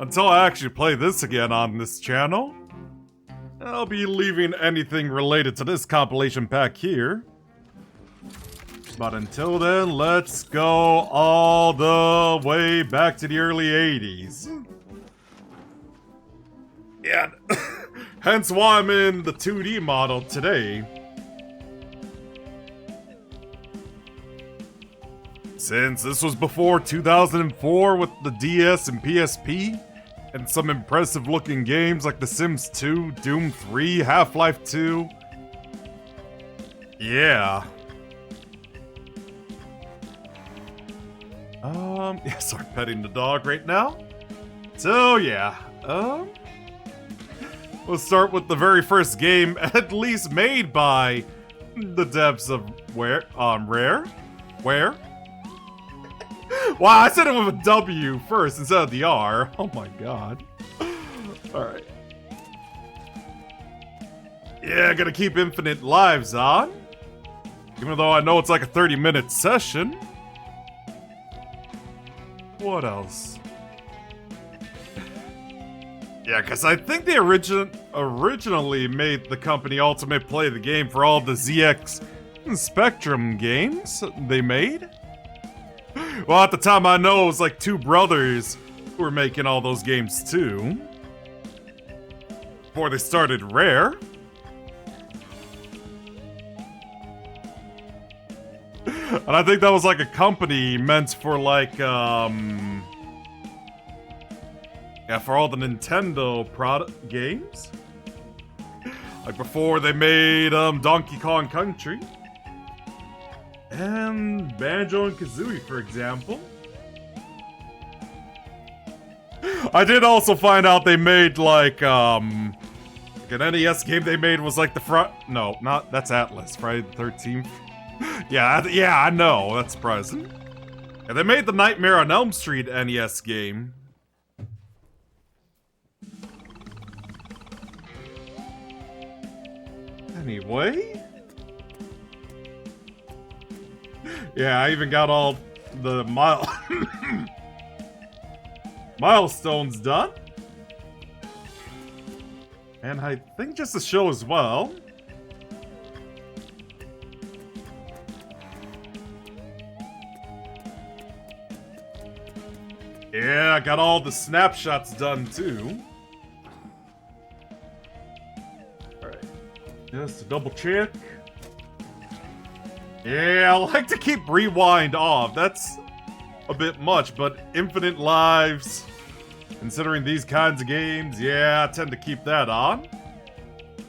Until I actually play this again on this channel, I'll be leaving anything related to this compilation pack here. But until then, let's go all the way back to the early 80s. Yeah, hence why I'm in the 2D model today. Since this was before 2004 with the DS and PSP, and some impressive looking games like The Sims 2, Doom 3, Half-Life 2. Yeah. Yeah, sorry, petting the dog right now. So, yeah, we'll start with the very first game, at least made by the devs of Rare? Where? Wow, I said it with a W first instead of the R. Oh my god. Alright. Yeah, gotta keep infinite lives on. Even though I know it's like a 30-minute session. What else? Yeah, because I think they originally made the company Ultimate play the game for all the ZX Spectrum games they made. Well, at the time, I know it was like two brothers who were making all those games too. Before they started Rare. And I think that was like a company meant for like, yeah, for all the Nintendo product games. Like before they made Donkey Kong Country. And Banjo and Kazooie, for example. I did also find out they made like an NES game they made was like that's Atlas, Friday the 13th. yeah, I know, that's surprising. And they made the Nightmare on Elm Street NES game. Anyway. Yeah, I even got all the milestones done. And I think just to show as well. Yeah, I got all the snapshots done too. Alright. Just to double check. Yeah, I like to keep rewind off. That's a bit much, but infinite lives. Considering these kinds of games, yeah, I tend to keep that on.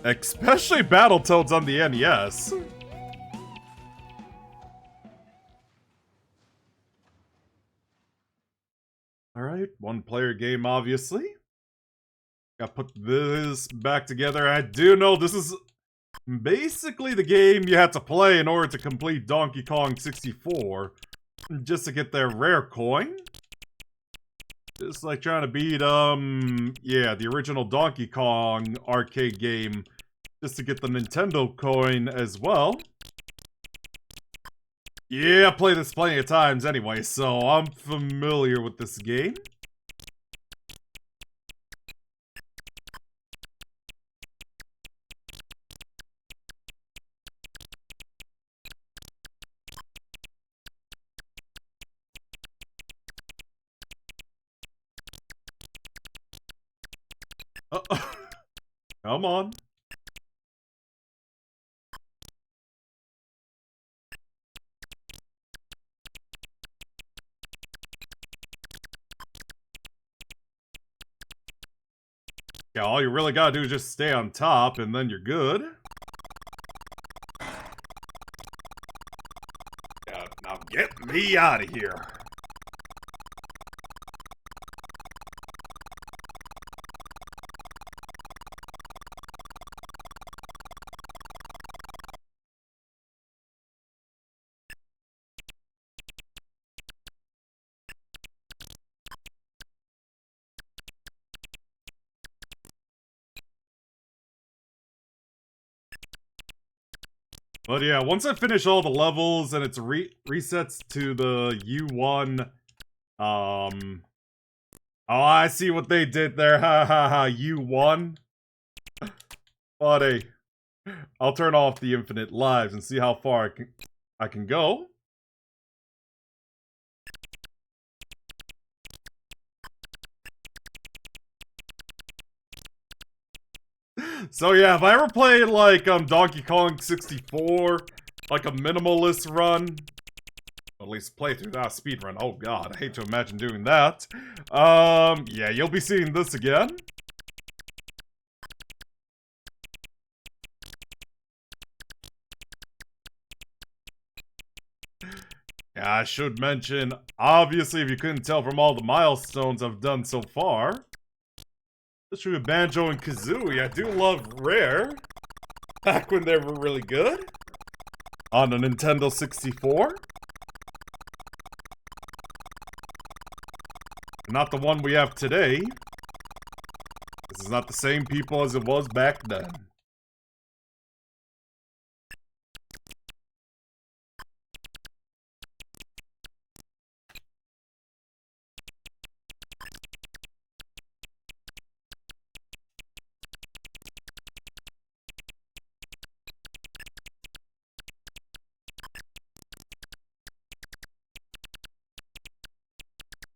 Especially Battletoads on the NES. Alright, one player game, obviously. Gotta put this back together. I do know this is basically the game you had to play in order to complete Donkey Kong 64. Just to get their rare coin. Just like trying to beat, yeah, the original Donkey Kong arcade game. Just to get the Nintendo coin as well. Yeah, I played this plenty of times anyway, so I'm familiar with this game. Come on. Yeah, all you really gotta do is just stay on top, and then you're good. Yeah, now get me out of here. But yeah, once I finish all the levels and it's resets to the U1, Oh, I see what they did there. Ha ha ha. You won? Buddy. I'll turn off the infinite lives and see how far I can go. So yeah, if I ever play like Donkey Kong 64, like a minimalist run, or at least play through that speedrun. Oh god, I hate to imagine doing that. Yeah, you'll be seeing this again. Yeah, I should mention, obviously, if you couldn't tell from all the milestones I've done so far, especially with Banjo and Kazooie, I do love Rare. Back when they were really good. On the Nintendo 64. Not the one we have today. This is not the same people as it was back then.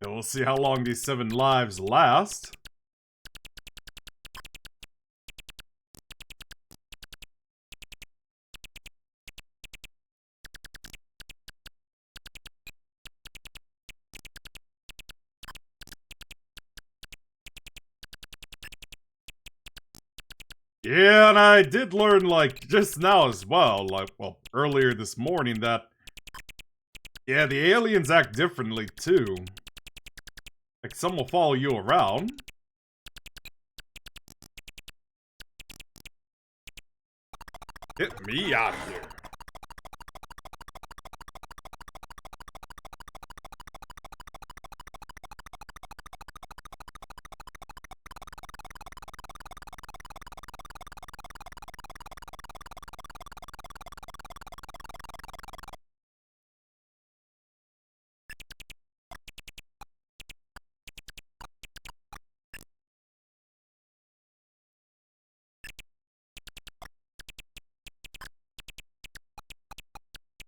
We'll see how long these 7 lives last. Yeah, and I did learn, like, just now as well, like, well, earlier this morning that, yeah, the aliens act differently, too. Like, some will follow you around. Get me out of here.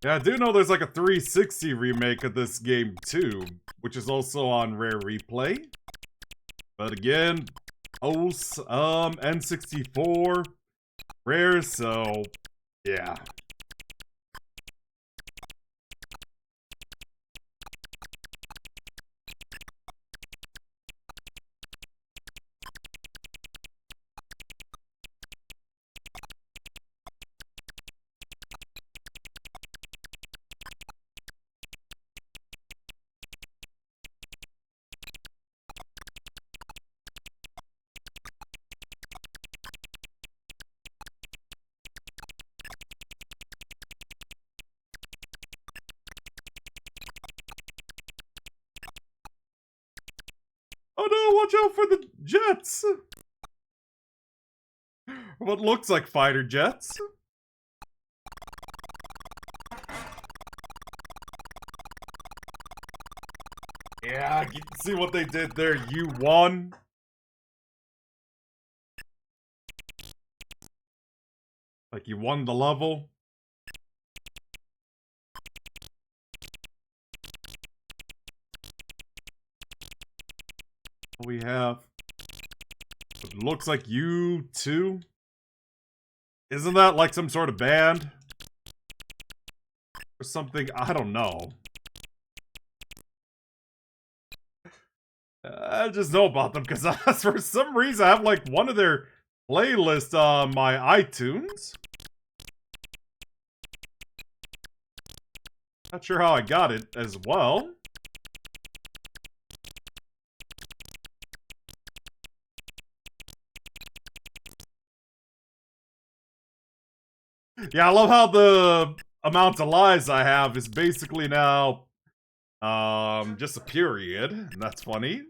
Yeah, I do know there's like a 360 remake of this game too, which is also on Rare Replay. But again, N64, Rare, so yeah. Oh no, watch out for the jets! What looks like fighter jets. Yeah, you can see what they did there. You won. Like you won the level. We have. It looks like you too. Isn't that like some sort of band? Or something? I don't know. I just know about them because for some reason I have like one of their playlists on my iTunes. Not sure how I got it as well. Yeah, I love how the amount of lives I have is basically now just a period. And that's funny.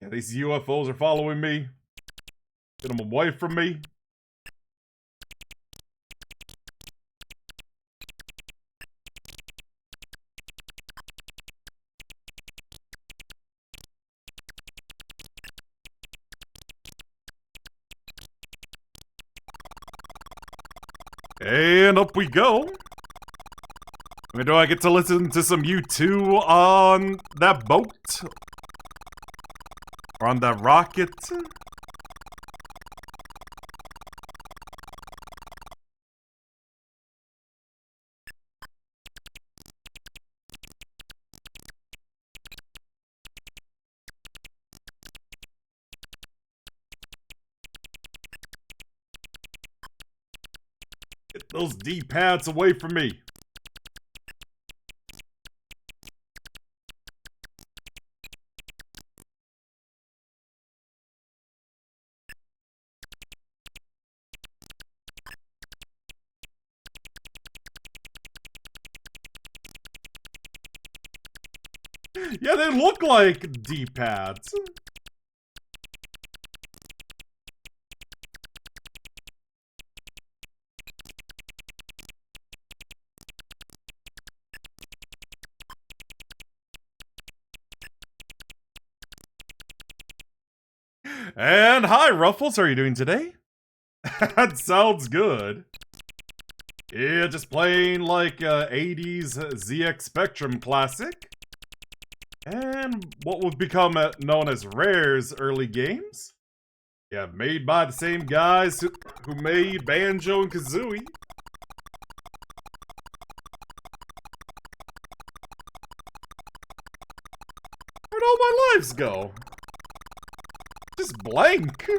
Yeah, these UFOs are following me. Get him away from me. And up we go. I mean, do I get to listen to some U2 on that boat? Or on that rocket? Get those D-pads away from me. Yeah, they look like D-pads. And hi, Ruffles, how are you doing today? That sounds good. Yeah, just playing like 80s ZX Spectrum classic. And what would become known as Rare's early games. Yeah, made by the same guys who made Banjo and Kazooie. Where'd all my lives go? Just blank.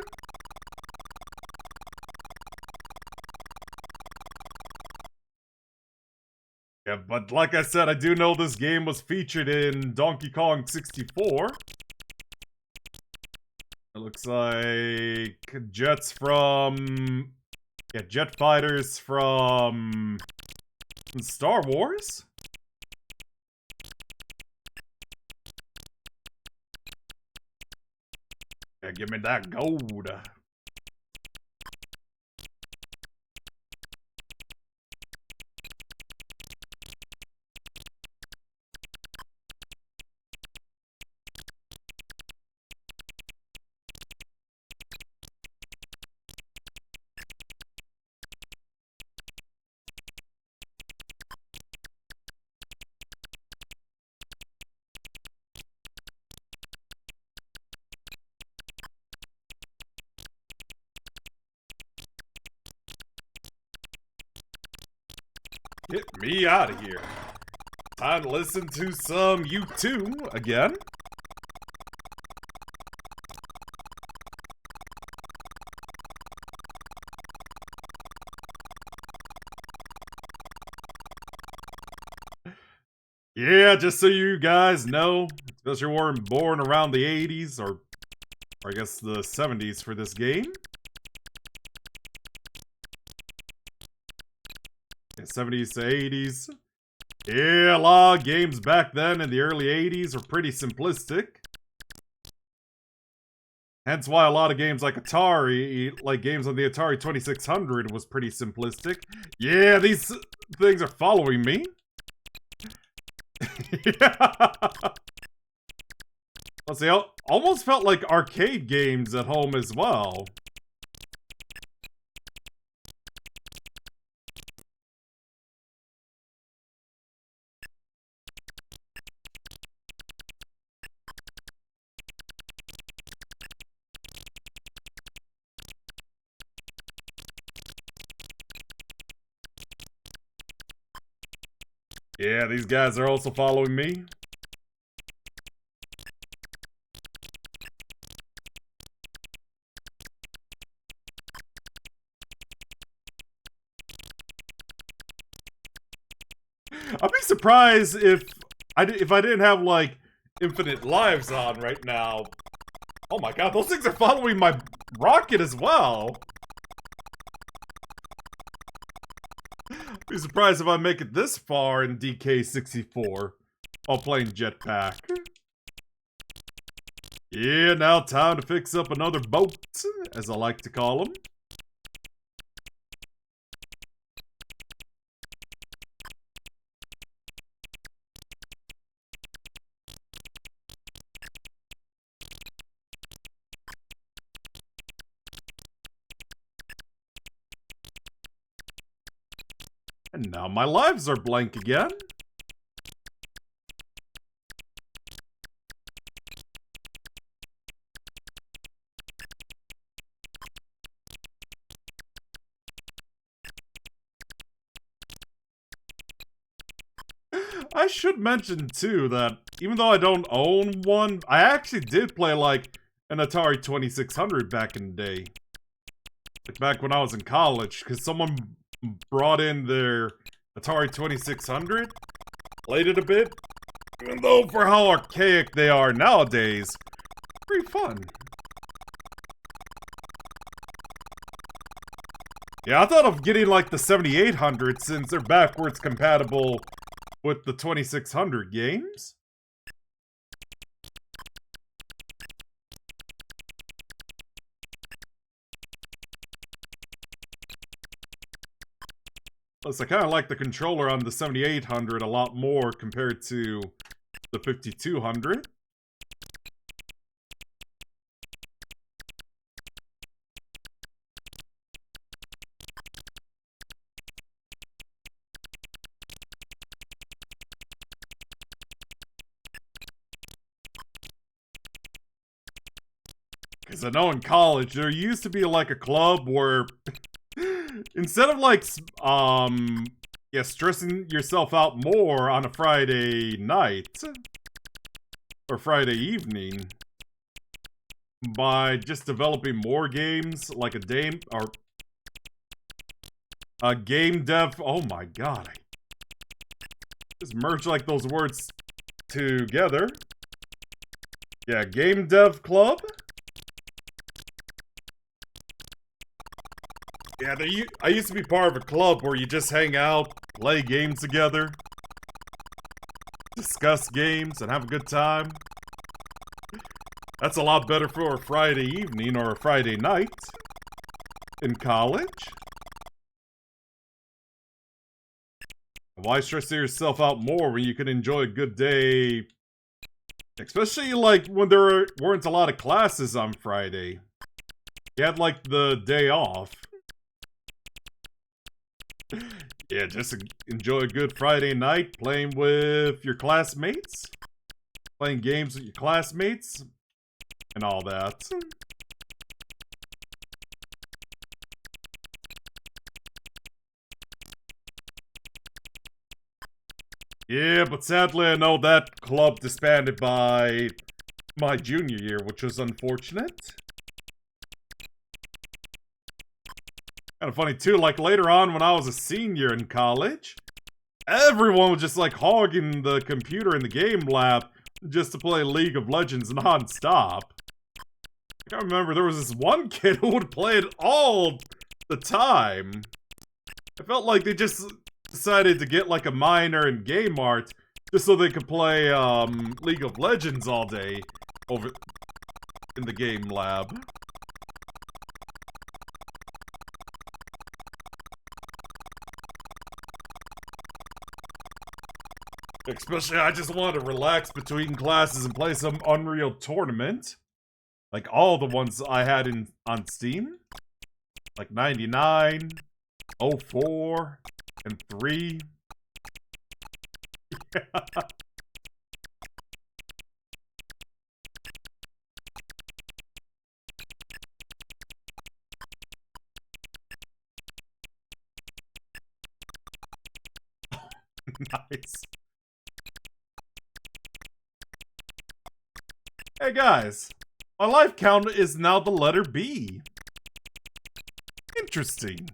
Yeah, but like I said, I do know this game was featured in Donkey Kong 64. It looks like jets from... yeah, jet fighters from Star Wars? Yeah, give me that gold. Get me out of here. Time to listen to some U2 again. Yeah, just so you guys know, especially if you weren't born around the 80s, or I guess the 70s for this game. Yeah, 70s to 80s. Yeah, a lot of games back then in the early 80s were pretty simplistic. Hence why a lot of games like Atari, like games on the Atari 2600 was pretty simplistic. Yeah, these things are following me. Yeah. Let's see, almost felt like arcade games at home as well. Yeah, these guys are also following me. I'd be surprised if I didn't have, like, infinite lives on right now. Oh my god, those things are following my rocket as well. I'd be surprised if I make it this far in DK64 while playing Jetpac. Yeah, now time to fix up another boat, as I like to call them. And now my lives are blank again. I should mention, too, that even though I don't own one, I actually did play, like, an Atari 2600 back in the day. Like, back when I was in college, because someone brought in their Atari 2600, played it a bit, even though for how archaic they are nowadays, pretty fun. Yeah, I thought of getting, like, the 7800 since they're backwards compatible with the 2600 games. Plus, I kind of like the controller on the 7800 a lot more compared to the 5200. Because I know in college, there used to be like a club where instead of like, stressing yourself out more on a Friday night or Friday evening by just developing more games, like a game dev. Oh my god, I just merge like those words together. Yeah, game dev club. Yeah, I used to be part of a club where you just hang out, play games together, discuss games, and have a good time. That's a lot better for a Friday evening or a Friday night in college. Why stress yourself out more when you can enjoy a good day? Especially like when there weren't a lot of classes on Friday. You had like the day off. Yeah, just enjoy a good Friday night playing with your classmates. Playing games with your classmates. And all that. Yeah, but sadly I know that club disbanded by my junior year, which was unfortunate. Kind of funny too, like later on when I was a senior in college, everyone was just like hogging the computer in the game lab just to play League of Legends non-stop. I remember there was this one kid who would play it all the time. I felt like they just decided to get like a minor in game art just so they could play League of Legends all day over in the game lab. Especially, I just wanted to relax between classes and play some Unreal Tournament. Like all the ones I had on Steam. Like 99, 04, and 3. Nice. Hey guys, my life count is now the letter B. Interesting.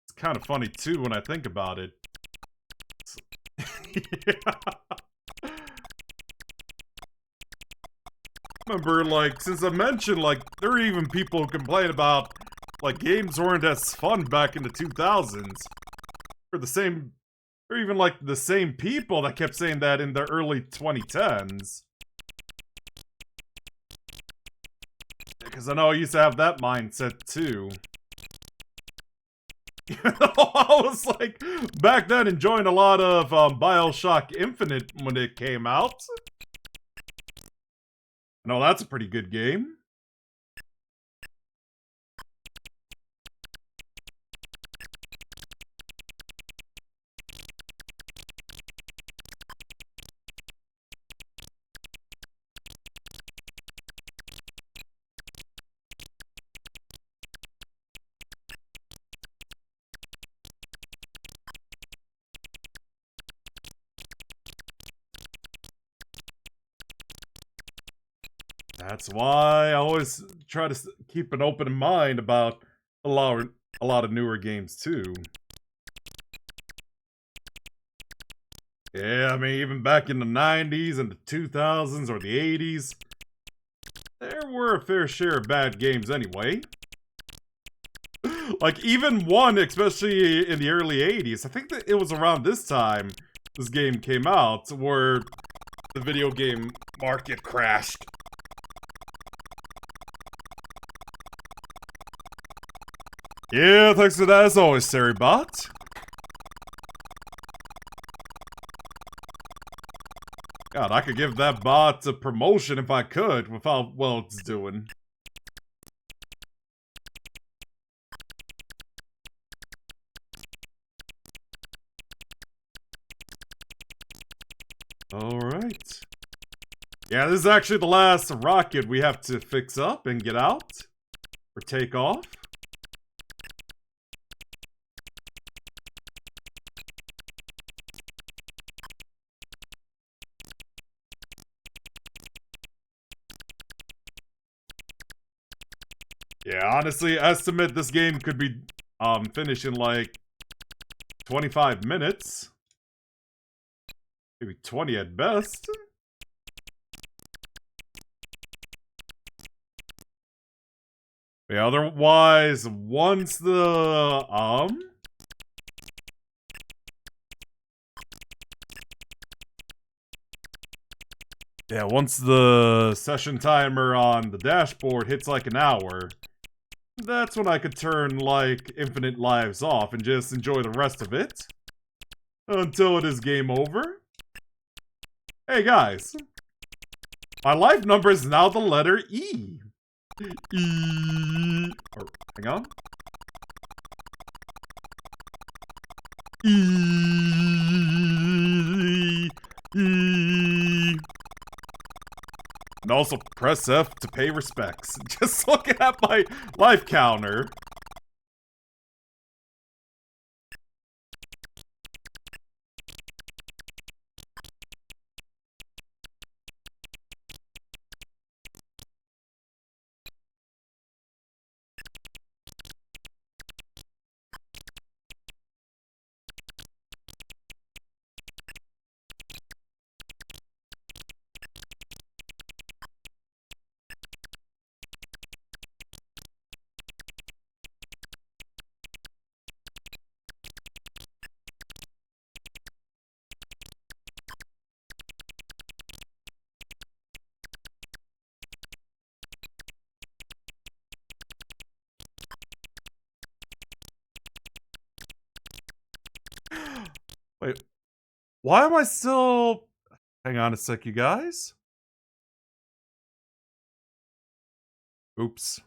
It's kind of funny too when I think about it. Yeah. Remember, like, since I mentioned, like, there are even people who complain about, like, games weren't as fun back in the 2000s. Or even, like, the same people that kept saying that in the early 2010s. Because I know I used to have that mindset, too. Even though I was, like, back then enjoying a lot of BioShock Infinite when it came out. No, that's a pretty good game. That's why I always try to keep an open mind about a lot of newer games too. Yeah, I mean, even back in the 90s and the 2000s or the 80s, there were a fair share of bad games anyway. Like, even one, especially in the early 80s, I think that it was around this time this game came out, where the video game market crashed. Yeah, thanks for that as always, Seribot. God, I could give that bot a promotion if I could, with how well it's doing. Alright. Yeah, this is actually the last rocket we have to fix up and get out. Or take off. Yeah, honestly, estimate this game could be finished in like 25 minutes. Maybe 20 at best. Yeah, otherwise, once the yeah, once the session timer on the dashboard hits like an hour, that's when I could turn, like, infinite lives off and just enjoy the rest of it. Until it is game over. Hey guys. My life number is now the letter E. E. Or, hang on. E. E. And also press F to pay respects. Just looking at my life counter. Wait, why am I still... Hang on a sec, you guys. Oops.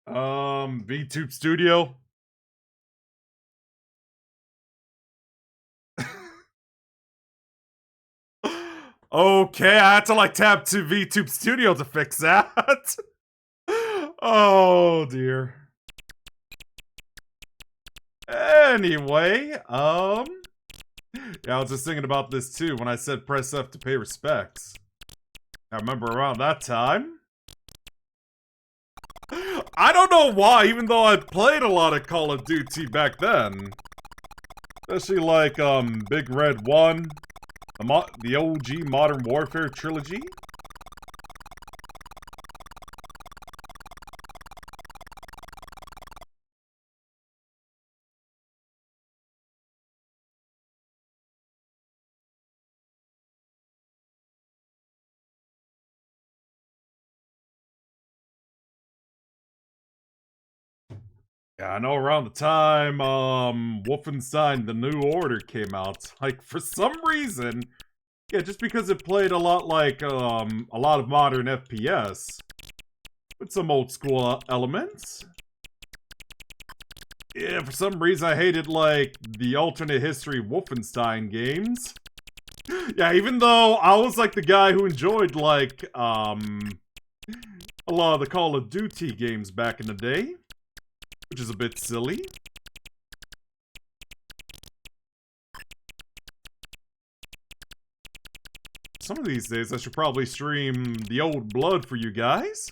VTube Studio. Okay, I had to like tab to VTube Studio to fix that. Oh dear. Anyway, yeah, I was just thinking about this too when I said press F to pay respects. I remember around that time. I don't know why, even though I played a lot of Call of Duty back then. Especially like, Big Red 1, the OG Modern Warfare trilogy. Yeah, I know around the time, Wolfenstein The New Order came out, like, for some reason, yeah, just because it played a lot like, a lot of modern FPS, with some old school elements. Yeah, for some reason I hated, like, the alternate history Wolfenstein games. Yeah, even though I was, like, the guy who enjoyed, like, a lot of the Call of Duty games back in the day, which is a bit silly. Some of these days I should probably stream The Old Blood for you guys.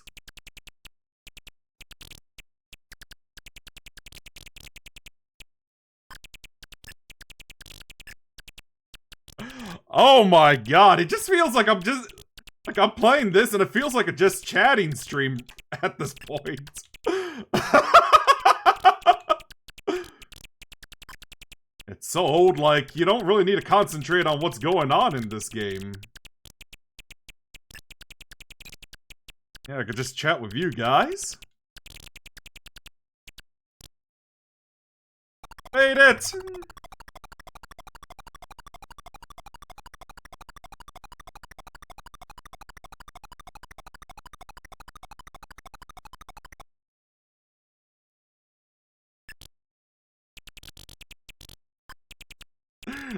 Oh my god, it just feels like I'm playing this and it feels like a just chatting stream at this point. It's so old, like, you don't really need to concentrate on what's going on in this game. Yeah, I could just chat with you guys. Made it!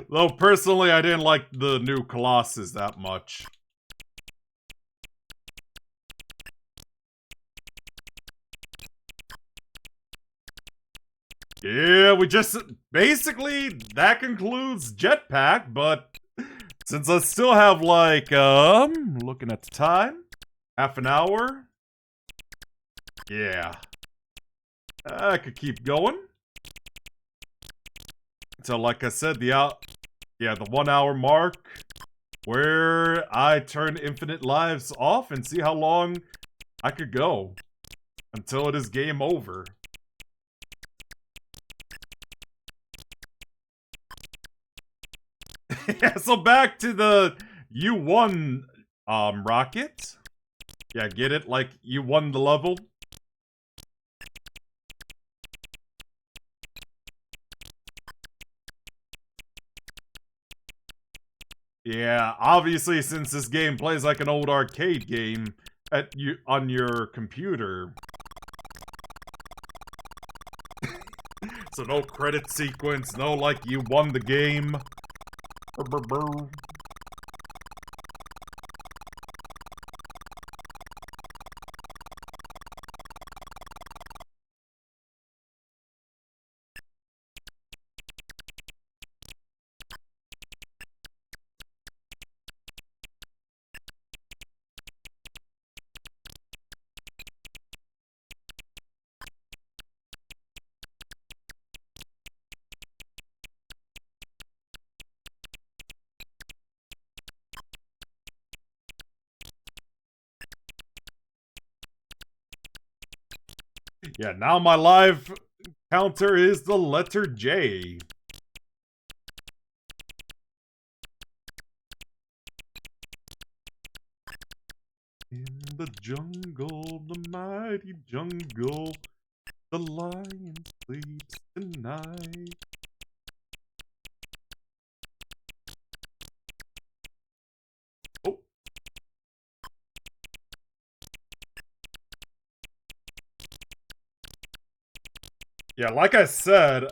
Though, personally, I didn't like the new Colossus that much. Yeah, we just... Basically, that concludes Jetpac, but... Since I still have, like, looking at the time... half an hour? Yeah. I could keep going. So, like I said, the 1 hour mark, where I turn infinite lives off and see how long I could go until it is game over. Yeah, so back to the you won rocket. Yeah, get it? Like you won the level. Yeah, obviously since this game plays like an old arcade game on your computer. So no credit sequence, no like you won the game. Yeah, now my live counter is the letter J. In the jungle, the mighty jungle, the lion sleeps tonight. Oh. Yeah, like I said,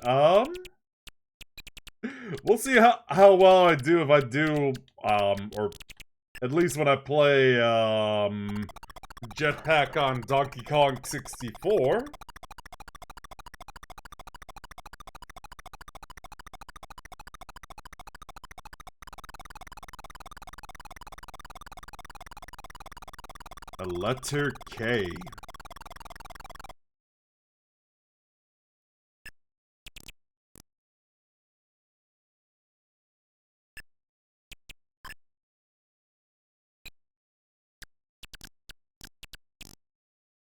we'll see how well I do if I do, or at least when I play, Jetpac on Donkey Kong 64. The letter K.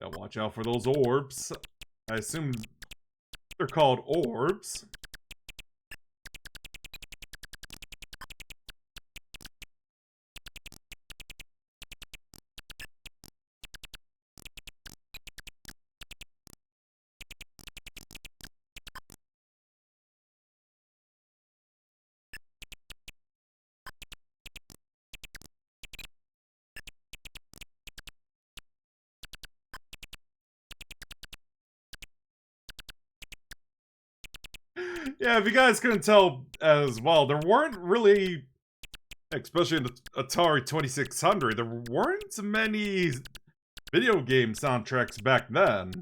Gotta watch out for those orbs. I assume they're called orbs. Yeah, if you guys couldn't tell as well, there weren't really, especially in the Atari 2600, there weren't many video game soundtracks back then.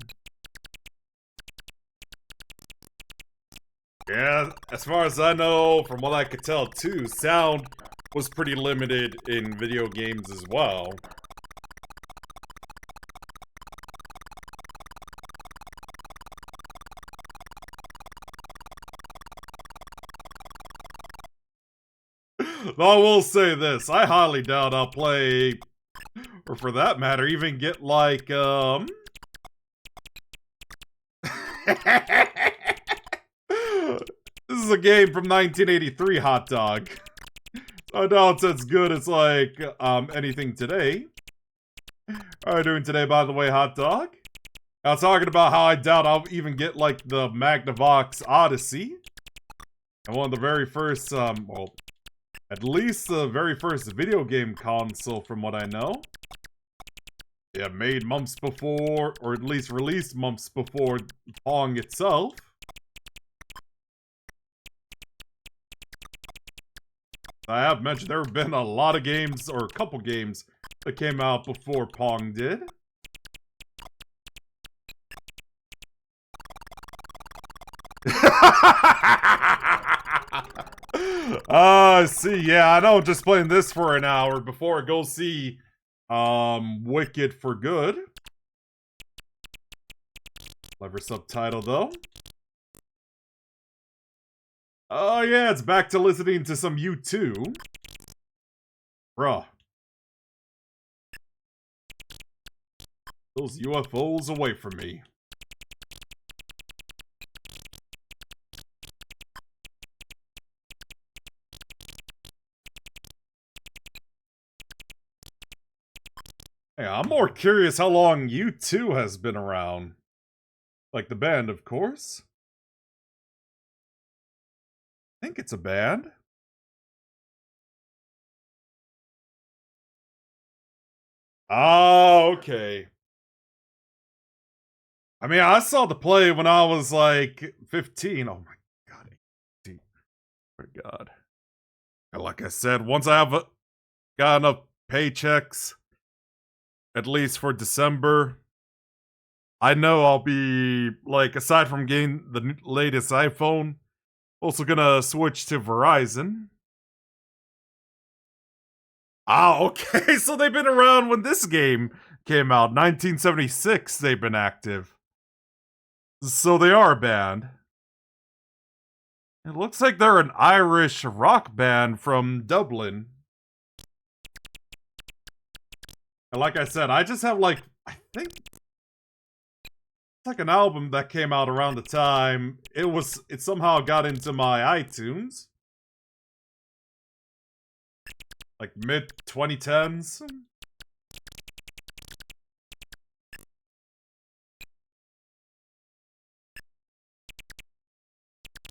Yeah, as far as I know, from what I could tell too, sound was pretty limited in video games as well. Though I will say this, I highly doubt I'll play, or for that matter, even get like, This is a game from 1983, Hot Dog. I doubt it's as good as, like, anything today. How are you doing today, by the way, Hot Dog? I was talking about how I doubt I'll even get, like, the Magnavox Odyssey. And one of the very first, well, at least the very first video game console, from what I know. Yeah, made months before, or at least released months before Pong itself. I have mentioned there have been a lot of games, or a couple games, that came out before Pong did. See, yeah, I know, just playing this for an hour before I go see, Wicked for Good. Clever subtitle, though. Oh, yeah, it's back to listening to some U2. Bruh. Those UFOs away from me. Yeah, I'm more curious how long U2 has been around. Like the band, of course. I think it's a band. Oh, okay. I mean, I saw the play when I was like 15. Oh my god. 18. Oh my god. And like I said, once I have got enough paychecks, at least for December, I know I'll be, like, aside from getting the latest iPhone, also gonna switch to Verizon. Ah, okay, so they've been around when this game came out. 1976, they've been active. So they are a band. It looks like they're an Irish rock band from Dublin. And like I said, I just have, like, I think it's like an album that came out around the time it somehow got into my iTunes. Like mid 2010s.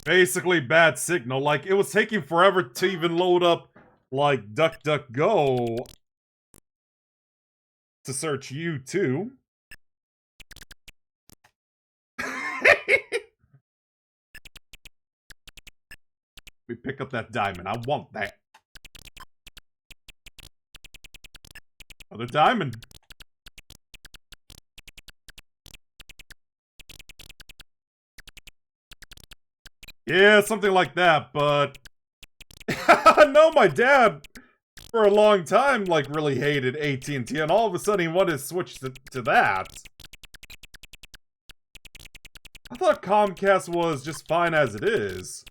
Basically bad signal. Like, it was taking forever to even load up, like, DuckDuckGo to search U2. We pick up that diamond. I want that. Another diamond. Yeah, something like that, but I know my dad for a long time, like, really hated AT&T, and all of a sudden he wanted to switch to that. I thought Comcast was just fine as it is.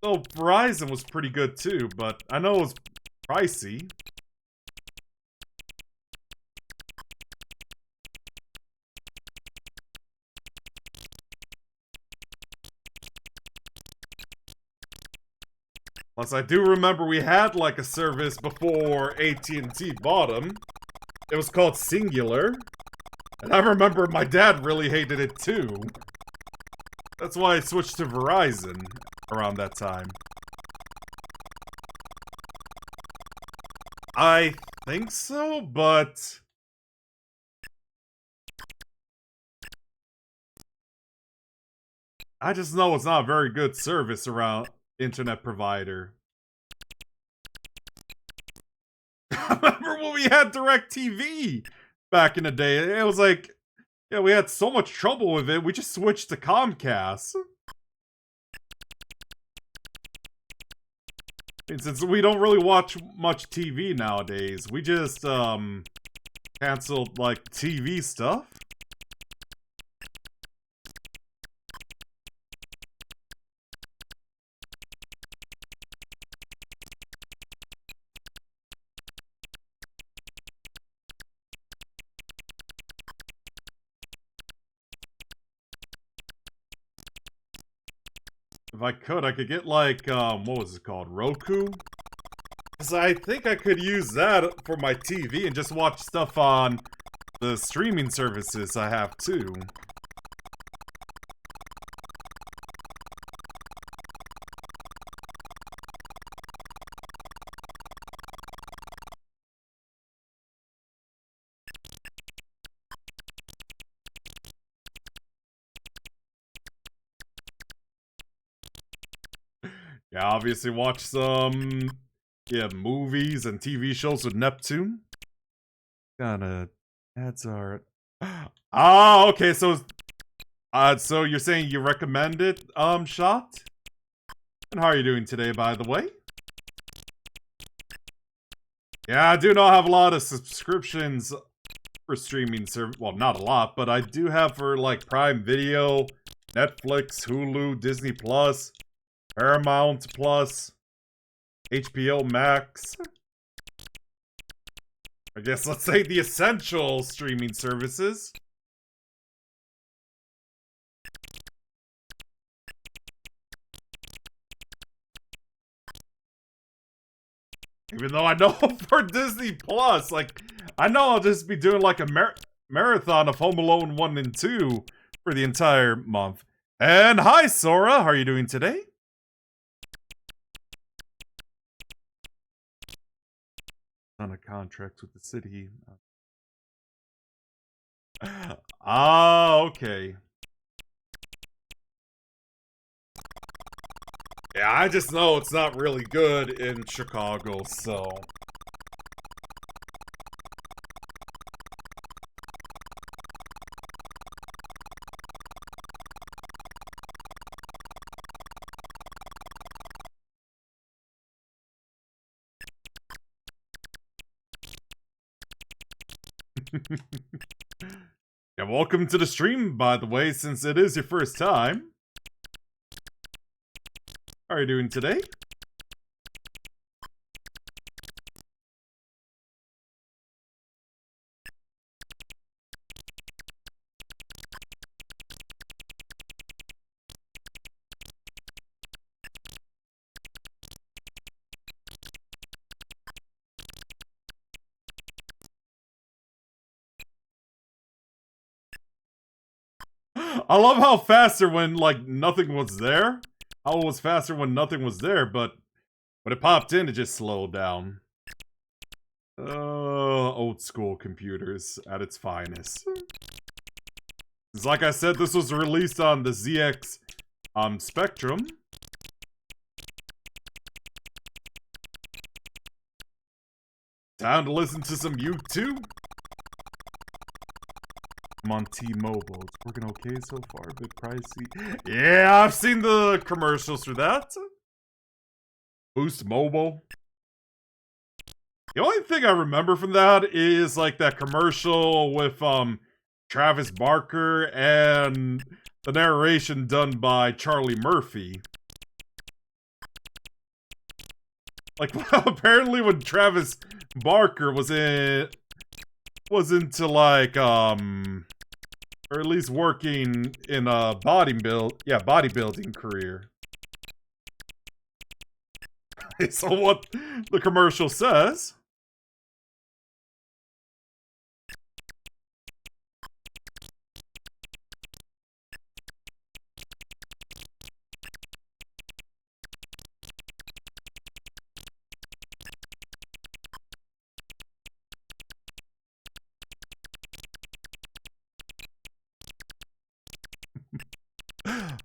Though Verizon was pretty good too, but I know it was pricey. Plus, I do remember we had like a service before AT&T bought them. It was called Singular. And I remember my dad really hated it too. That's why I switched to Verizon around that time. I think so, but I just know it's not a very good service around internet provider. I remember when we had DirecTV back in the day. It was like, yeah, we had so much trouble with it, we just switched to Comcast. And since we don't really watch much TV nowadays, we just, canceled, like, TV stuff. If I could get, like, what was it called? Roku? Because I think I could use that for my TV and just watch stuff on the streaming services I have, too. Yeah, obviously watch some, yeah, movies and TV shows with Neptune. Kinda, ads are... Ah, okay, so you're saying you recommend it, Shot? And how are you doing today, by the way? Yeah, I do not have a lot of subscriptions for streaming service. Well, not a lot, but I do have for, like, Prime Video, Netflix, Hulu, Disney Plus, Paramount Plus, HBO Max. I guess let's say the essential streaming services. Even though I know for Disney Plus, like, I know I'll just be doing like a marathon of Home Alone 1 and 2 for the entire month. And hi, Sora, how are you doing today? On a contract with the city. Ah, okay. Yeah, I just know it's not really good in Chicago, so... Yeah, welcome to the stream, by the way, since it is your first time. How are you doing today? I love how faster when, like, nothing was there. How it was faster when nothing was there, but when it popped in, it just slowed down. Old school computers at its finest. It's like I said, this was released on the ZX Spectrum. Time to listen to some YouTube. I'm on T-Mobile. It's working okay so far, a bit pricey. Yeah, I've seen the commercials for that. Boost Mobile. The only thing I remember from that is like that commercial with Travis Barker and the narration done by Charlie Murphy. Like, apparently when Travis Barker was into like or at least working in a bodybuilding career. Based on what the commercial says.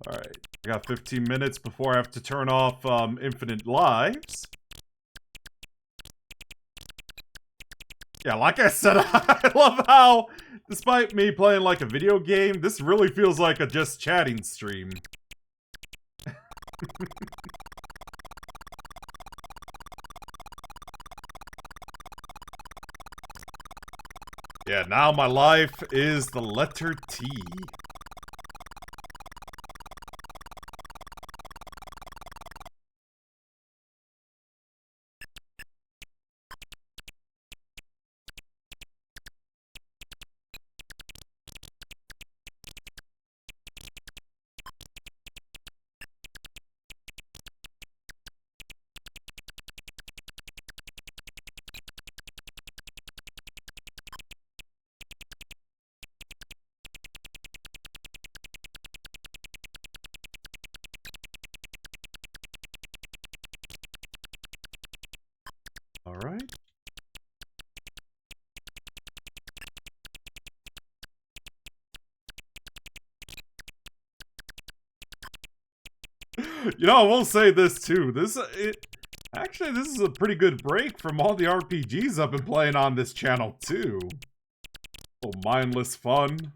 Alright, I got 15 minutes before I have to turn off infinite lives. Yeah, like I said, I love how, despite me playing like a video game, this really feels like a just chatting stream. Yeah, now my life is the letter T. Alright. You know, I will say this too. Actually, this is a pretty good break from all the RPGs I've been playing on this channel too. Oh, mindless fun.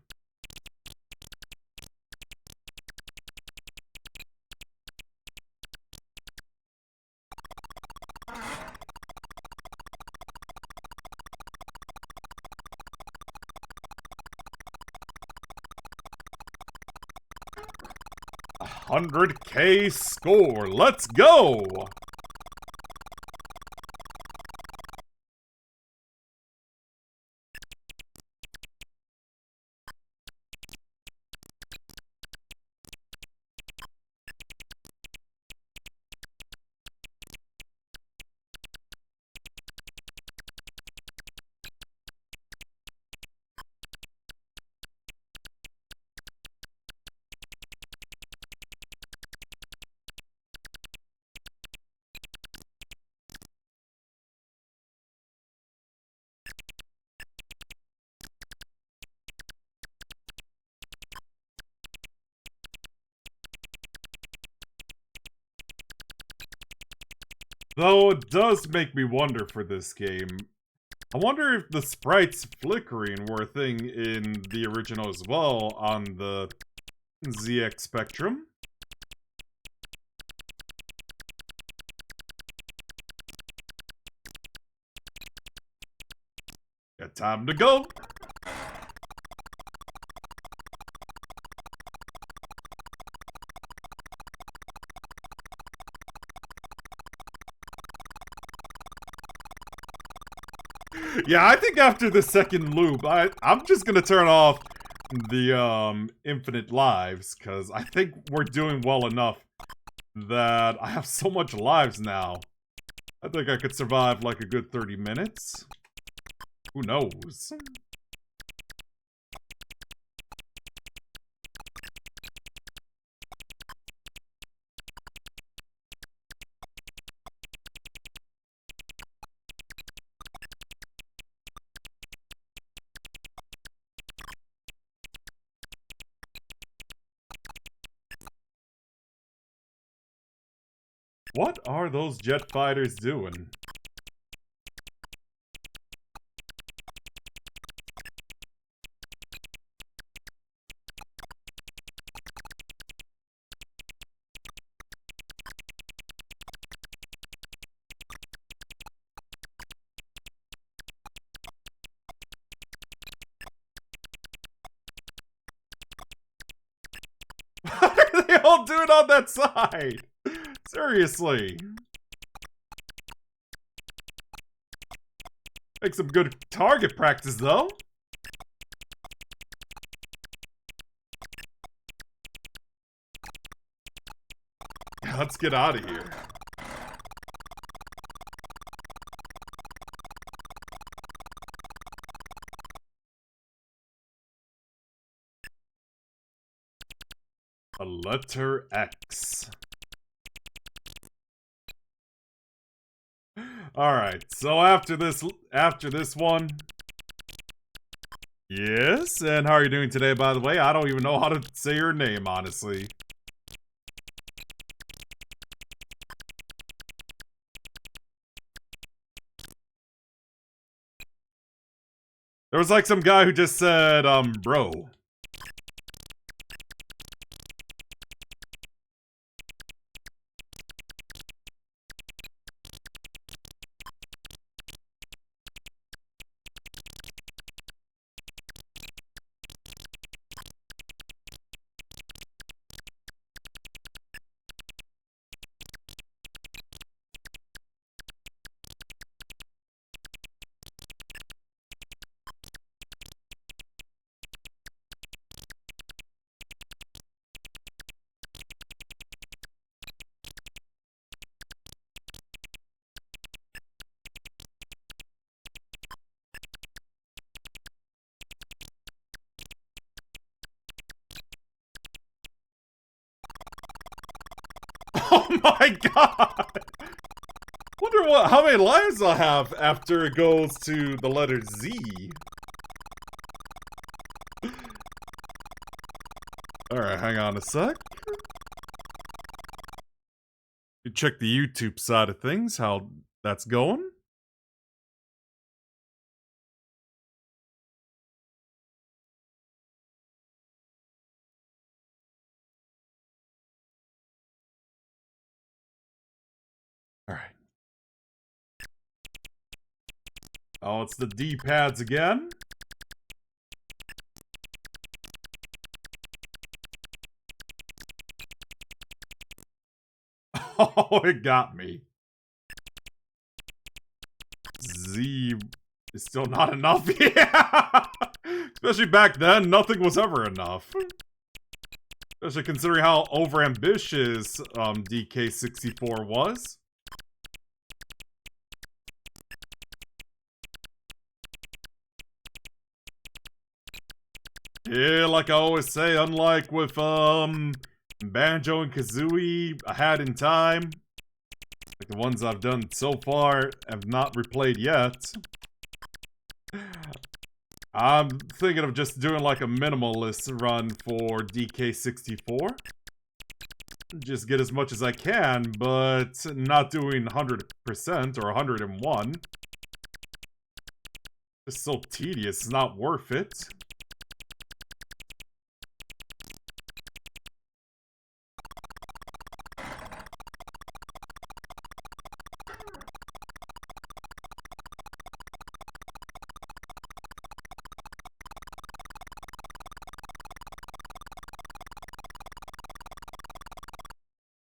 A 100K score. Let's go! Though it does make me wonder for this game. I wonder if the sprites flickering were a thing in the original as well on the ZX Spectrum. Got time to go. Yeah, I think after the second loop, I'm just gonna turn off the infinite lives, because I think we're doing well enough that I have so much lives now. I think I could survive like a good 30 minutes. Who knows? What are those jet fighters doing? What are they all doing on that side? Seriously. Make some good target practice, though. Let's get out of here. A letter X. Alright, so after this one... Yes, and how are you doing today, by the way? I don't even know how to say your name, honestly. There was like some guy who just said, bro. Oh my god! Wonder how many lives I'll have after it goes to the letter Z. Alright, hang on a sec. You check the YouTube side of things, how that's going. Alright. Oh, it's the D-pads again? Oh, it got me. Z is still not enough. Yeah! Especially back then, nothing was ever enough. Especially considering how overambitious DK64 was. Yeah, like I always say, unlike with Banjo and Kazooie, A Hat in Time, like the ones I've done so far have not replayed yet. I'm thinking of just doing like a minimalist run for DK64. Just get as much as I can, but not doing 100% or 101. It's so tedious, it's not worth it.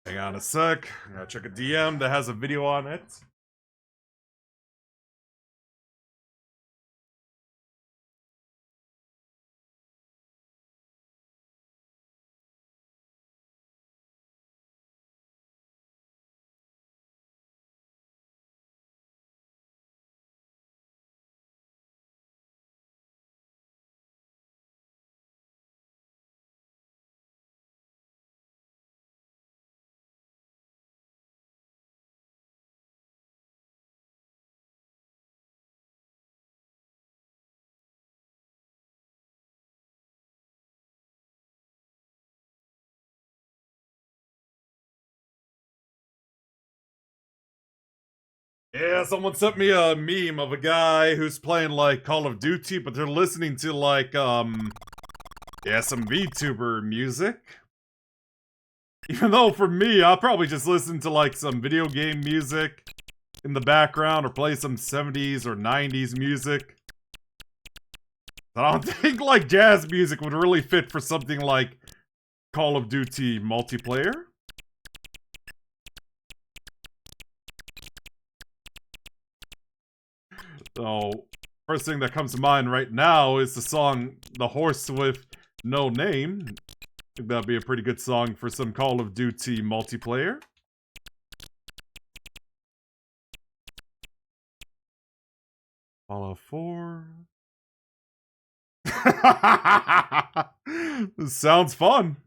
Hang on a sec. I gotta check a DM that has a video on it. Yeah, someone sent me a meme of a guy who's playing like Call of Duty, but they're listening to like yeah, some VTuber music. Even though for me, I'll probably just listen to like some video game music in the background or play some 70s or 90s music. I don't think like jazz music would really fit for something like Call of Duty multiplayer. So, first thing that comes to mind right now is the song The Horse with No Name. I think that'd be a pretty good song for some Call of Duty multiplayer. Fallout 4. This sounds fun.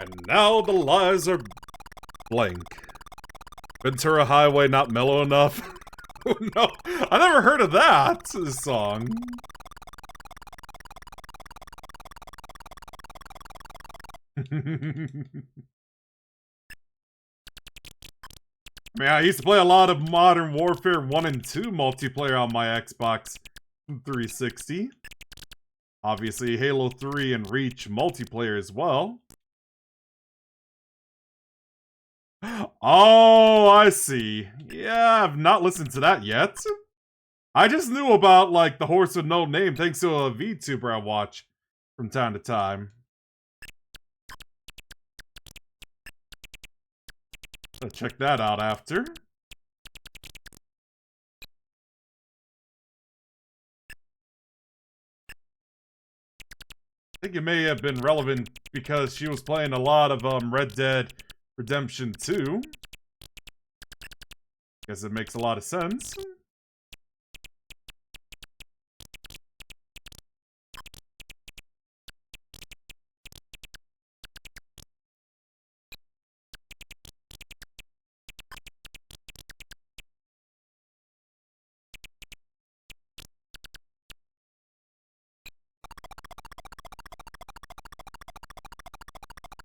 And now the lies are blank. Ventura Highway not mellow enough? Oh no, I never heard of that song. Man, I used to play a lot of Modern Warfare 1 and 2 multiplayer on my Xbox 360. Obviously, Halo 3 and Reach multiplayer as well. Oh, I see. Yeah, I've not listened to that yet. I just knew about, like, the horse with no name thanks to a VTuber I watch from time to time. I'll check that out after. I think it may have been relevant because she was playing a lot of Red Dead Redemption 2. Guess it makes a lot of sense.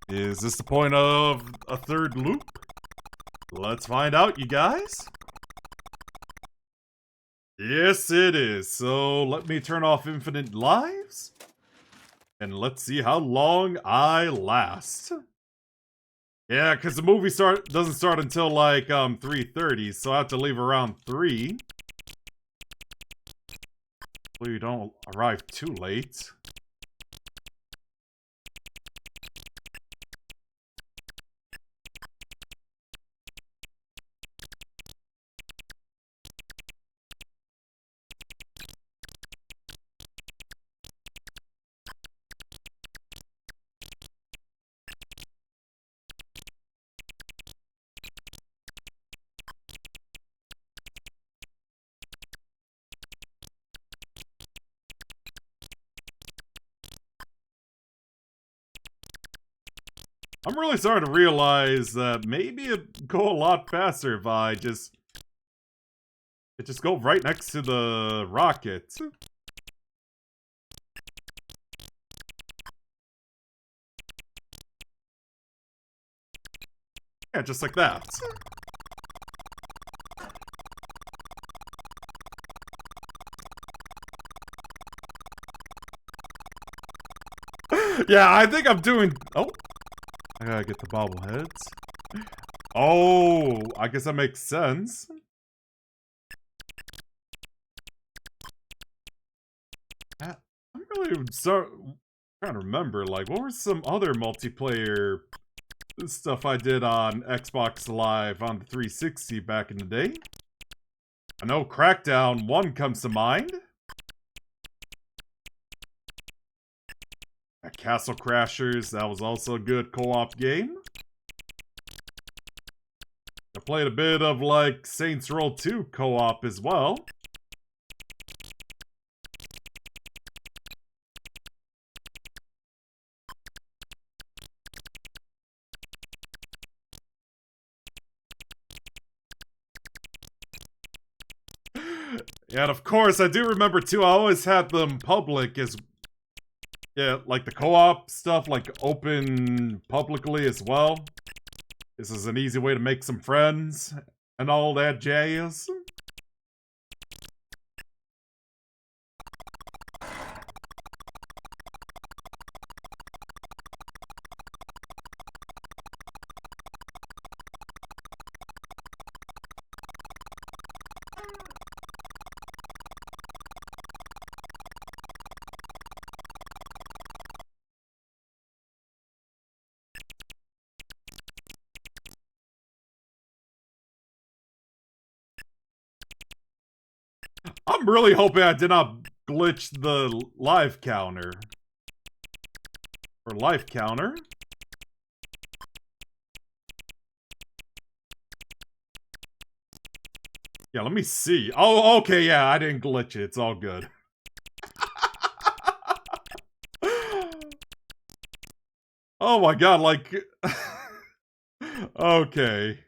Is this the point of a third loop? Let's find out, you guys. Yes, it is. So let me turn off infinite lives. And let's see how long I last. Yeah, because the movie doesn't start until like 3:30, so I have to leave around 3. Hopefully you don't arrive too late. I'm really starting to realize that maybe it'd go a lot faster if I just go right next to the rocket. Yeah, just like that. Yeah, I think I'm doing... Oh. I gotta get the bobbleheads. Oh, I guess that makes sense. I'm really trying to remember, like, what were some other multiplayer stuff I did on Xbox Live on the 360 back in the day? I know Crackdown 1 comes to mind. Castle Crashers, that was also a good co-op game. I played a bit of, like, Saints Row 2 co-op as well. Yeah, and of course, I do remember, too, I always had them public as... Yeah, like the co-op stuff, like open publicly as well. This is an easy way to make some friends and all that jazz. I'm really hoping I did not glitch the life counter. Or life counter. Yeah, let me see. Oh, okay, yeah, I didn't glitch it. It's all good. Oh my god, like... Okay.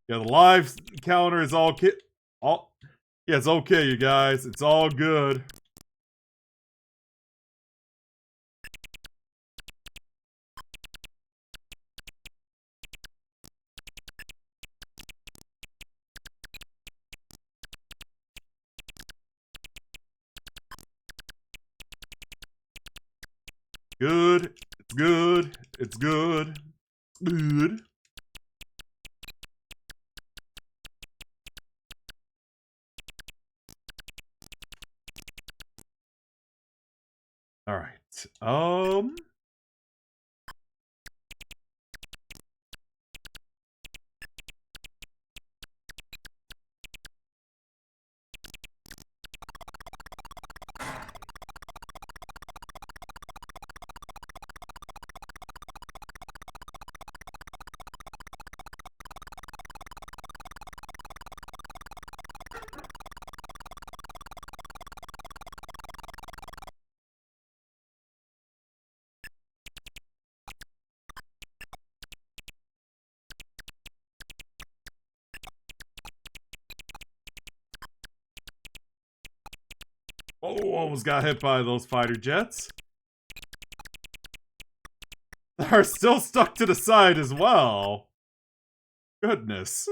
Yeah, the live counter is all all... Yeah, it's okay, you guys. It's all good. Good. It's good. It's good. It's good. Alright. Oh, almost got hit by those fighter jets. Are still stuck to the side as well. Goodness.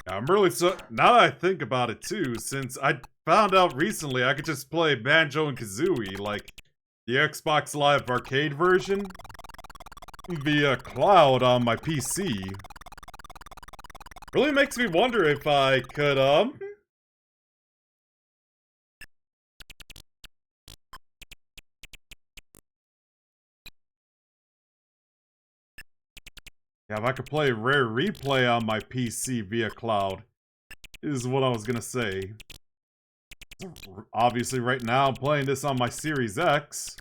I'm really so... Now that I think about it too, since I found out recently I could just play Banjo and Kazooie, like the Xbox Live Arcade version, via cloud on my PC. Really makes me wonder if I could, yeah, if I could play Rare Replay on my PC via cloud, is what I was gonna say. Obviously, right now I'm playing this on my Series X.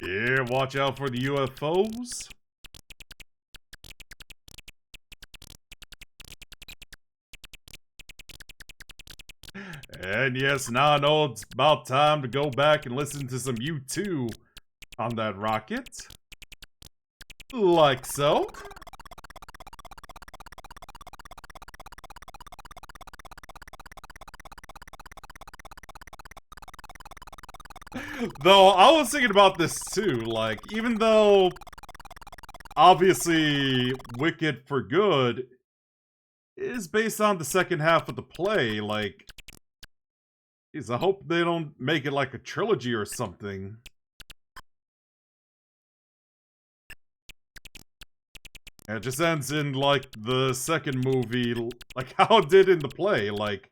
Yeah, watch out for the UFOs. And yes, now I know it's about time to go back and listen to some U2 on that rocket. Like so. Though, I was thinking about this too, like, even though, obviously, Wicked for Good is based on the second half of the play, like, geez, I hope they don't make it like a trilogy or something. And it just ends in, like, the second movie, like how it did in the play, like,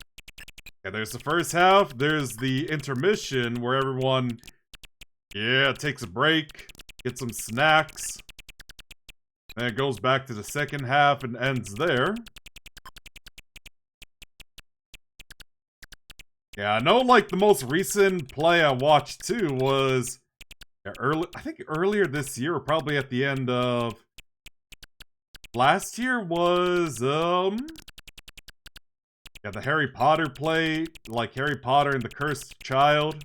yeah, there's the first half, there's the intermission where everyone, yeah, takes a break, gets some snacks, and it goes back to the second half and ends there. Yeah, I know, like, the most recent play I watched, too, was I think earlier this year, or probably at the end of last year, was, yeah, the Harry Potter play, like Harry Potter and the Cursed Child.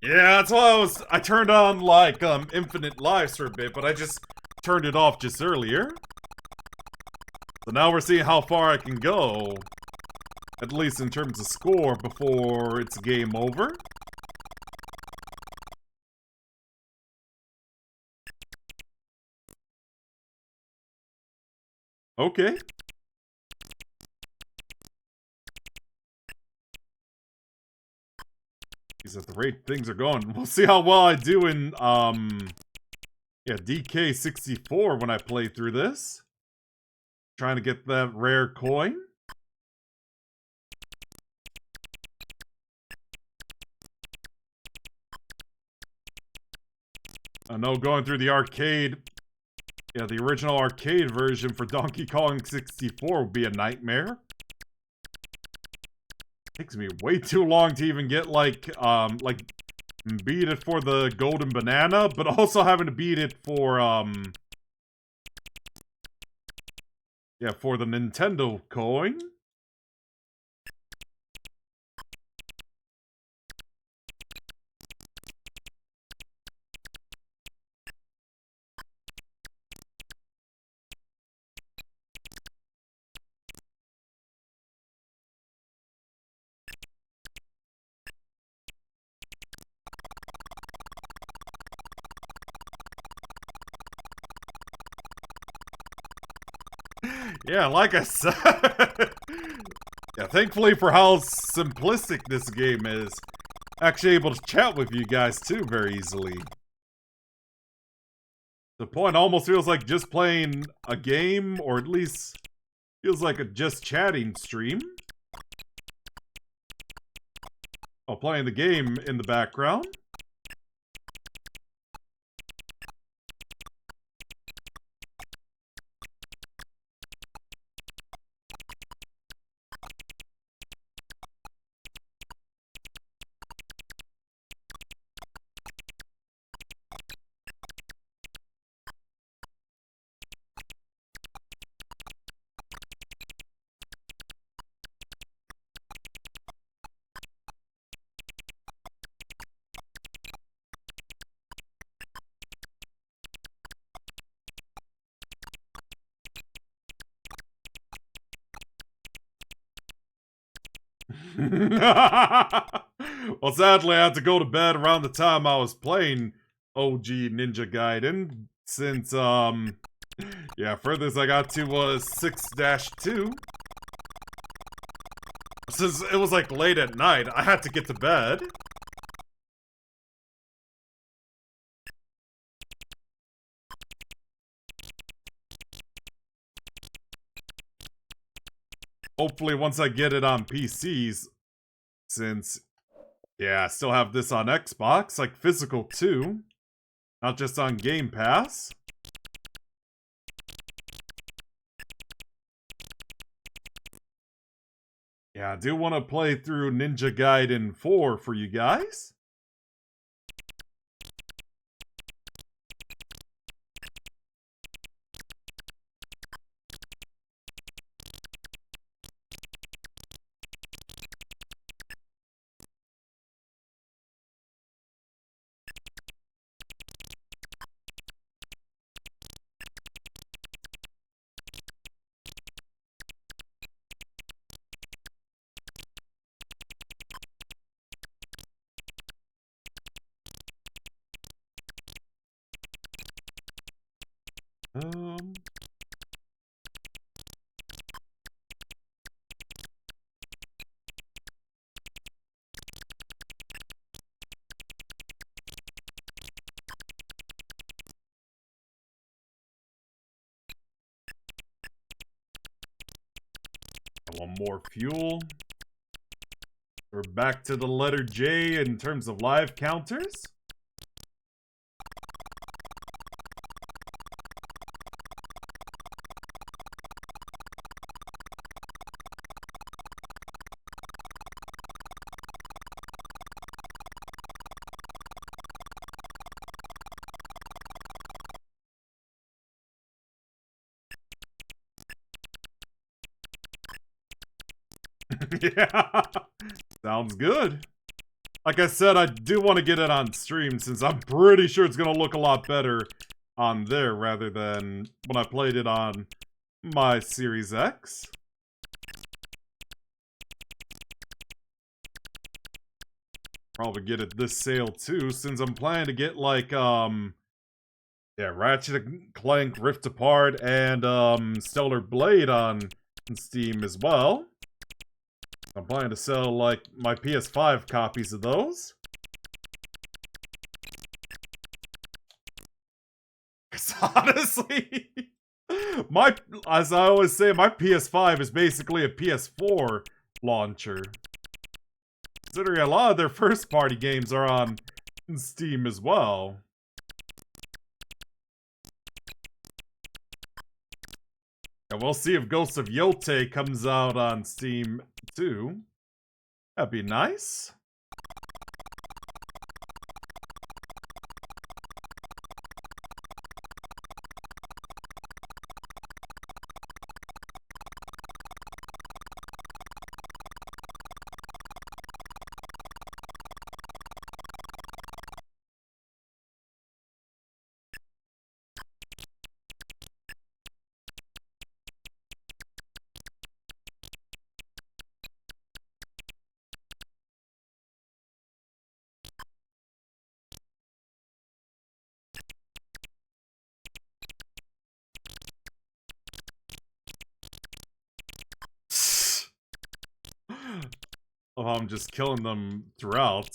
Yeah, that's why I turned on, like, infinite lives for a bit, but I just turned it off just earlier. So now we're seeing how far I can go, at least in terms of score, before it's game over. Okay. He's at the rate things are going. We'll see how well I do in, yeah, DK64 when I play through this. Trying to get that rare coin. I know going through the arcade, yeah, the original arcade version for Donkey Kong 64 would be a nightmare. Takes me way too long to even get, like, beat it for the golden banana, but also having to beat it for, yeah, for the Nintendo coin. Yeah, like I said. Yeah, thankfully for how simplistic this game is, actually able to chat with you guys too very easily. The point almost feels like just playing a game, or at least feels like a just chatting stream. While playing the game in the background. Well, sadly, I had to go to bed around the time I was playing OG Ninja Gaiden, since, yeah, furthest I got to was 6-2. Since it was, like, late at night, I had to get to bed. Hopefully, once I get it on PCs, since, yeah, I still have this on Xbox, like, physical too, not just on Game Pass. Yeah, I do want to play through Ninja Gaiden 4 for you guys. Um... One more fuel. We're back to the letter J in terms of live counters. Yeah, sounds good. like I said, I do want to get it on stream since I'm pretty sure it's going to look a lot better on there rather than when I played it on my Series X. Probably get it this sale too, since I'm planning to get like, yeah, Ratchet and Clank Rift Apart and, Stellar Blade on Steam as well. I'm planning to sell, like, my PS5 copies of those. Because honestly, as I always say, my PS5 is basically a PS4 launcher. Considering a lot of their first-party games are on Steam as well. And we'll see if Ghost of Yote comes out on Steam too. That'd be nice. Oh, I'm just killing them throughout.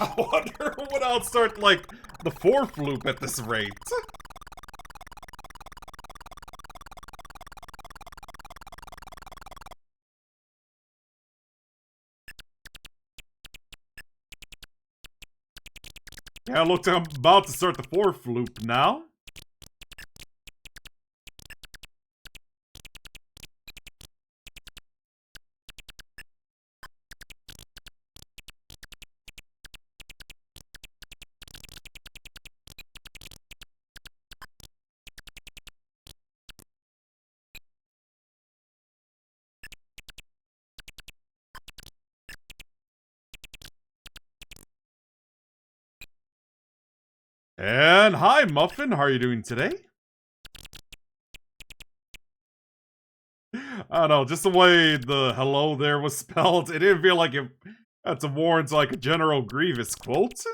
I wonder when I'll start, like, the fourth loop at this rate. Yeah, look, I'm about to start the fourth loop now. And hi, Muffin. How are you doing today? I don't know, just the way the hello there was spelled, it didn't feel like it had to warrant like a General Grievous quote.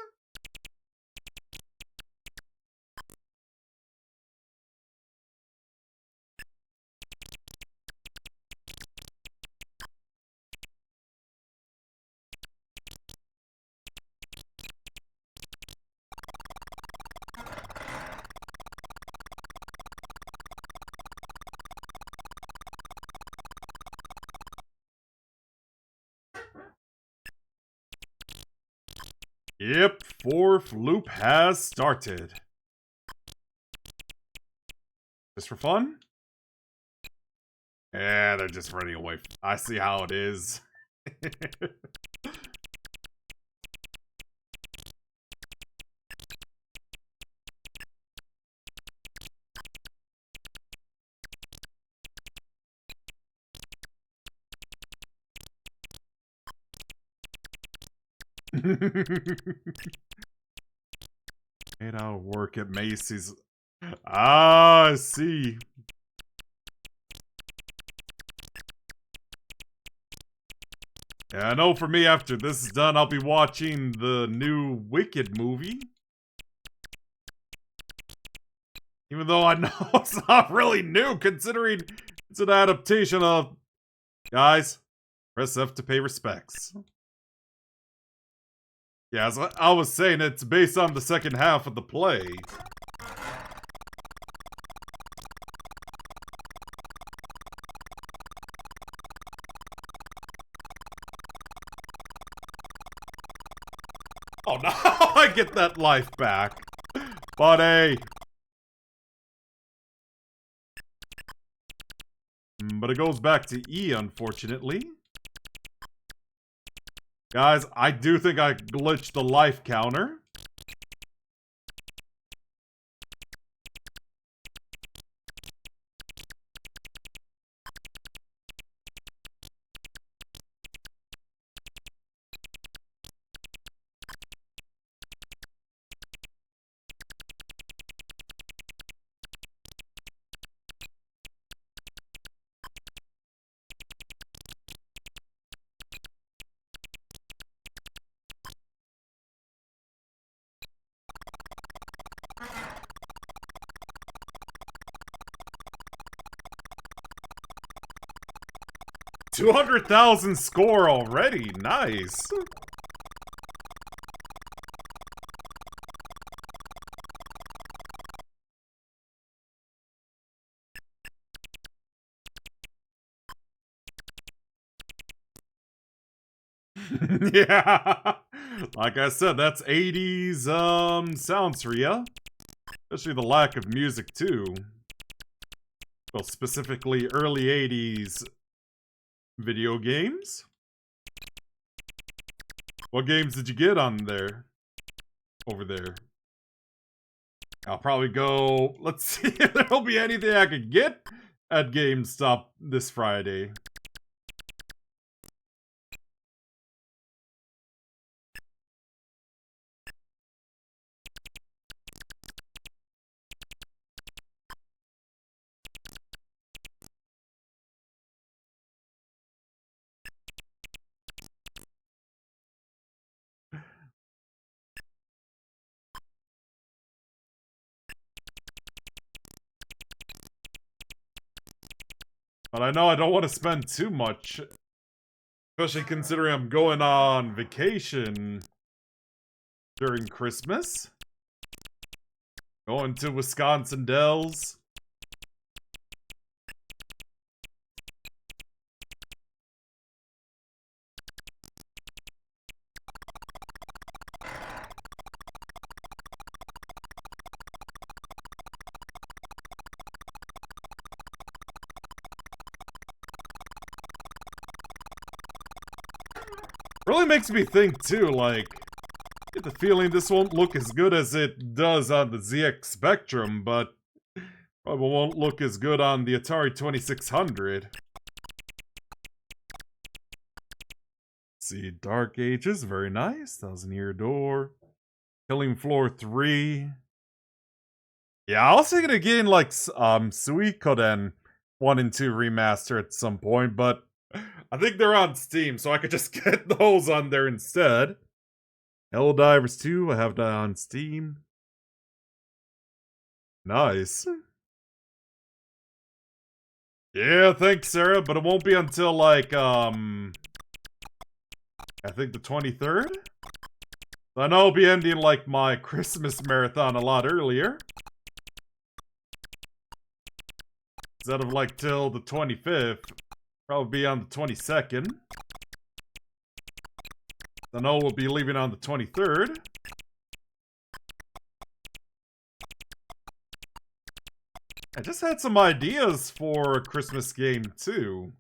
Yep, fourth loop has started. Just for fun? Yeah, they're just running away. I see how it is. Made out work at Macy's. Ah, I see. Yeah, I know for me, after this is done, I'll be watching the new Wicked movie. Even though I know it's not really new, considering it's an adaptation of... Guys, press F to pay respects. Yeah, as I was saying, it's based on the second half of the play. Oh no, I get that life back. But hey. But it goes back to E, unfortunately. Guys, I do think I glitched the life counter. $200,000 score already. Nice. Yeah. Like I said, that's 80s sounds for ya. Especially the lack of music too. Well, specifically early 80s video games. What games did you get on there? Over there. I'll probably go... Let's see if there'll be anything I could get at GameStop this Friday. But I know I don't want to spend too much. Especially considering I'm going on vacation during Christmas. Going to Wisconsin Dells. Really makes me think too, like, I get the feeling this won't look as good as it does on the ZX Spectrum, but probably won't look as good on the Atari 2600. See, Dark Ages, very nice. Thousand Year Door. Killing Floor 3. Yeah, I was thinking of getting like Suikoden 1 and 2 remaster at some point, but I think they're on Steam, so I could just get those on there instead. Helldivers 2, I have that on Steam. Nice. Yeah, thanks, Sarah, but it won't be until like, I think the 23rd? I know I'll be ending like my Christmas marathon a lot earlier. Instead of like till the 25th. Probably be on the 22nd. I know we'll be leaving on the 23rd. I just had some ideas for a Christmas game too.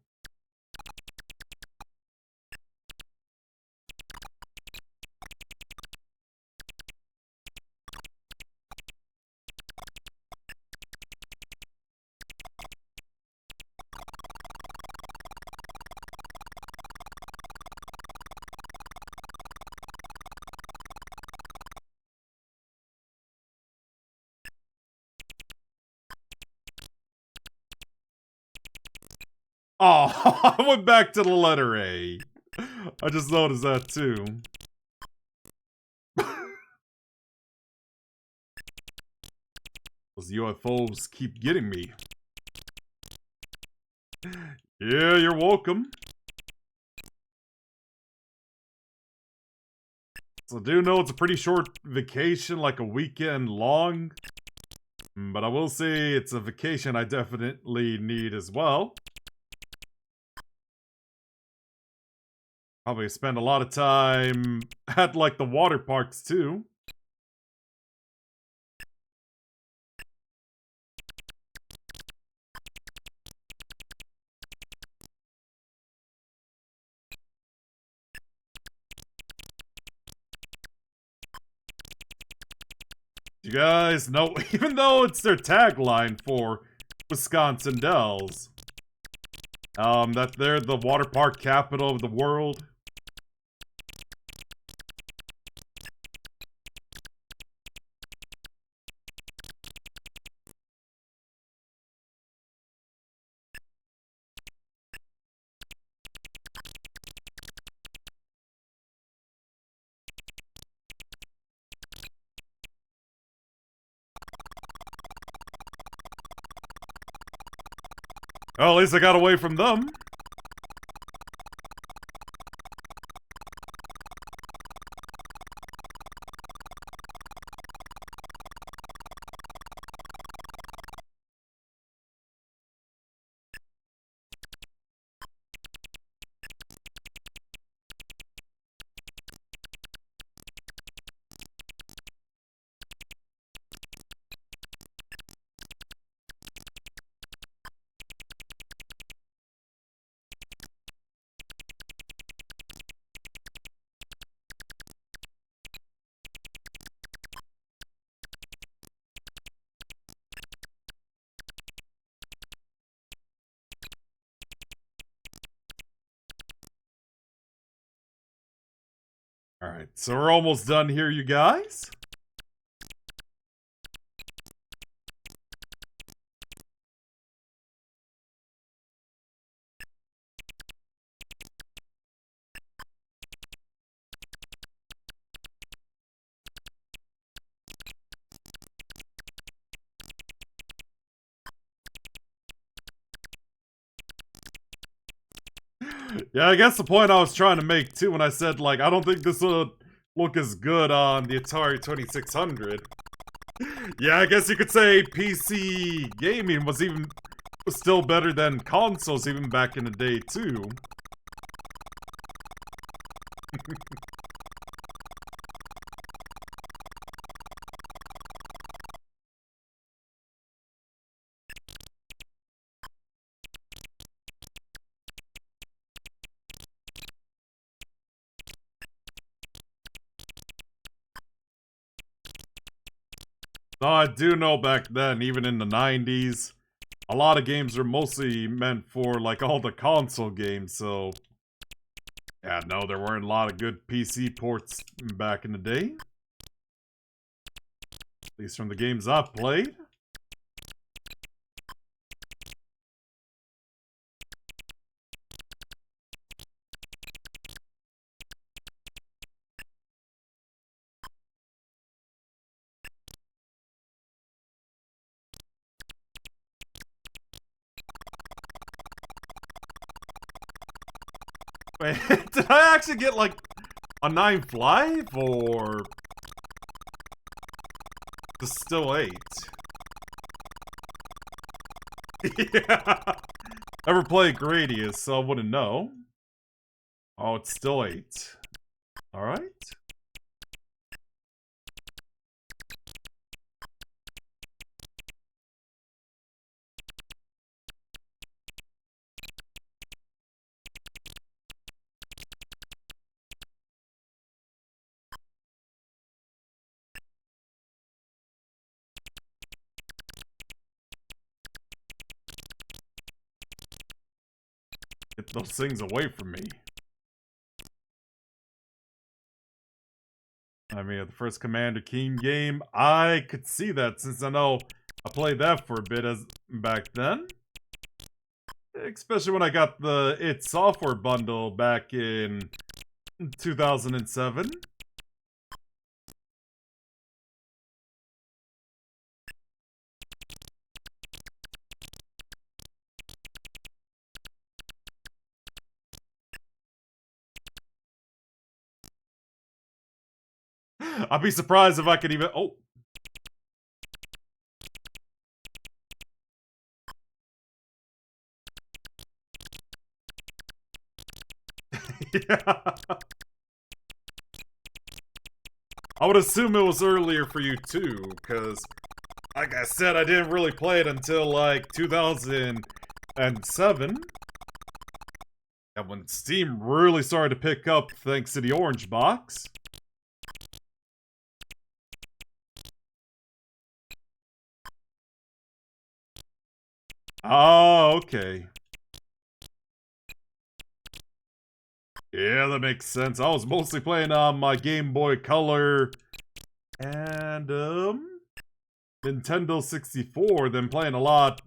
Oh, I went back to the letter A. I just noticed that too. Those UFOs keep getting me. Yeah, you're welcome. So I do know it's a pretty short vacation, like a weekend long. But I will say it's a vacation I definitely need as well. Probably spend a lot of time at, like, the water parks, too. You guys know, even though it's their tagline for Wisconsin Dells, that they're the water park capital of the world. Well, at least I got away from them. Alright, so we're almost done here, you guys. Yeah, I guess the point I was trying to make, too, when I said, like, I don't think this would look as good on the Atari 2600. Yeah, I guess you could say PC gaming was still better than consoles even back in the day, too. No, I do know back then, even in the 90s, a lot of games are mostly meant for, like, all the console games, so... Yeah, no, there weren't a lot of good PC ports back in the day. At least from the games I've played. Wait, did I actually get, like, a 9th life, or... It's still 8? Yeah. Never played Gradius, so I wouldn't know. Oh, it's still 8. Alright. Get those things away from me. I mean, the first Commander Keen game, I could see that since I know I played that for a bit as back then. Especially when I got the id Software bundle back in 2007. I'd be surprised if I could even... Oh. Yeah. I would assume it was earlier for you too, because, like I said, I didn't really play it until, like, 2007. And when Steam really started to pick up thanks to the Orange Box. Oh, okay. Yeah, that makes sense. I was mostly playing on my Game Boy Color and, Nintendo 64, then playing a lot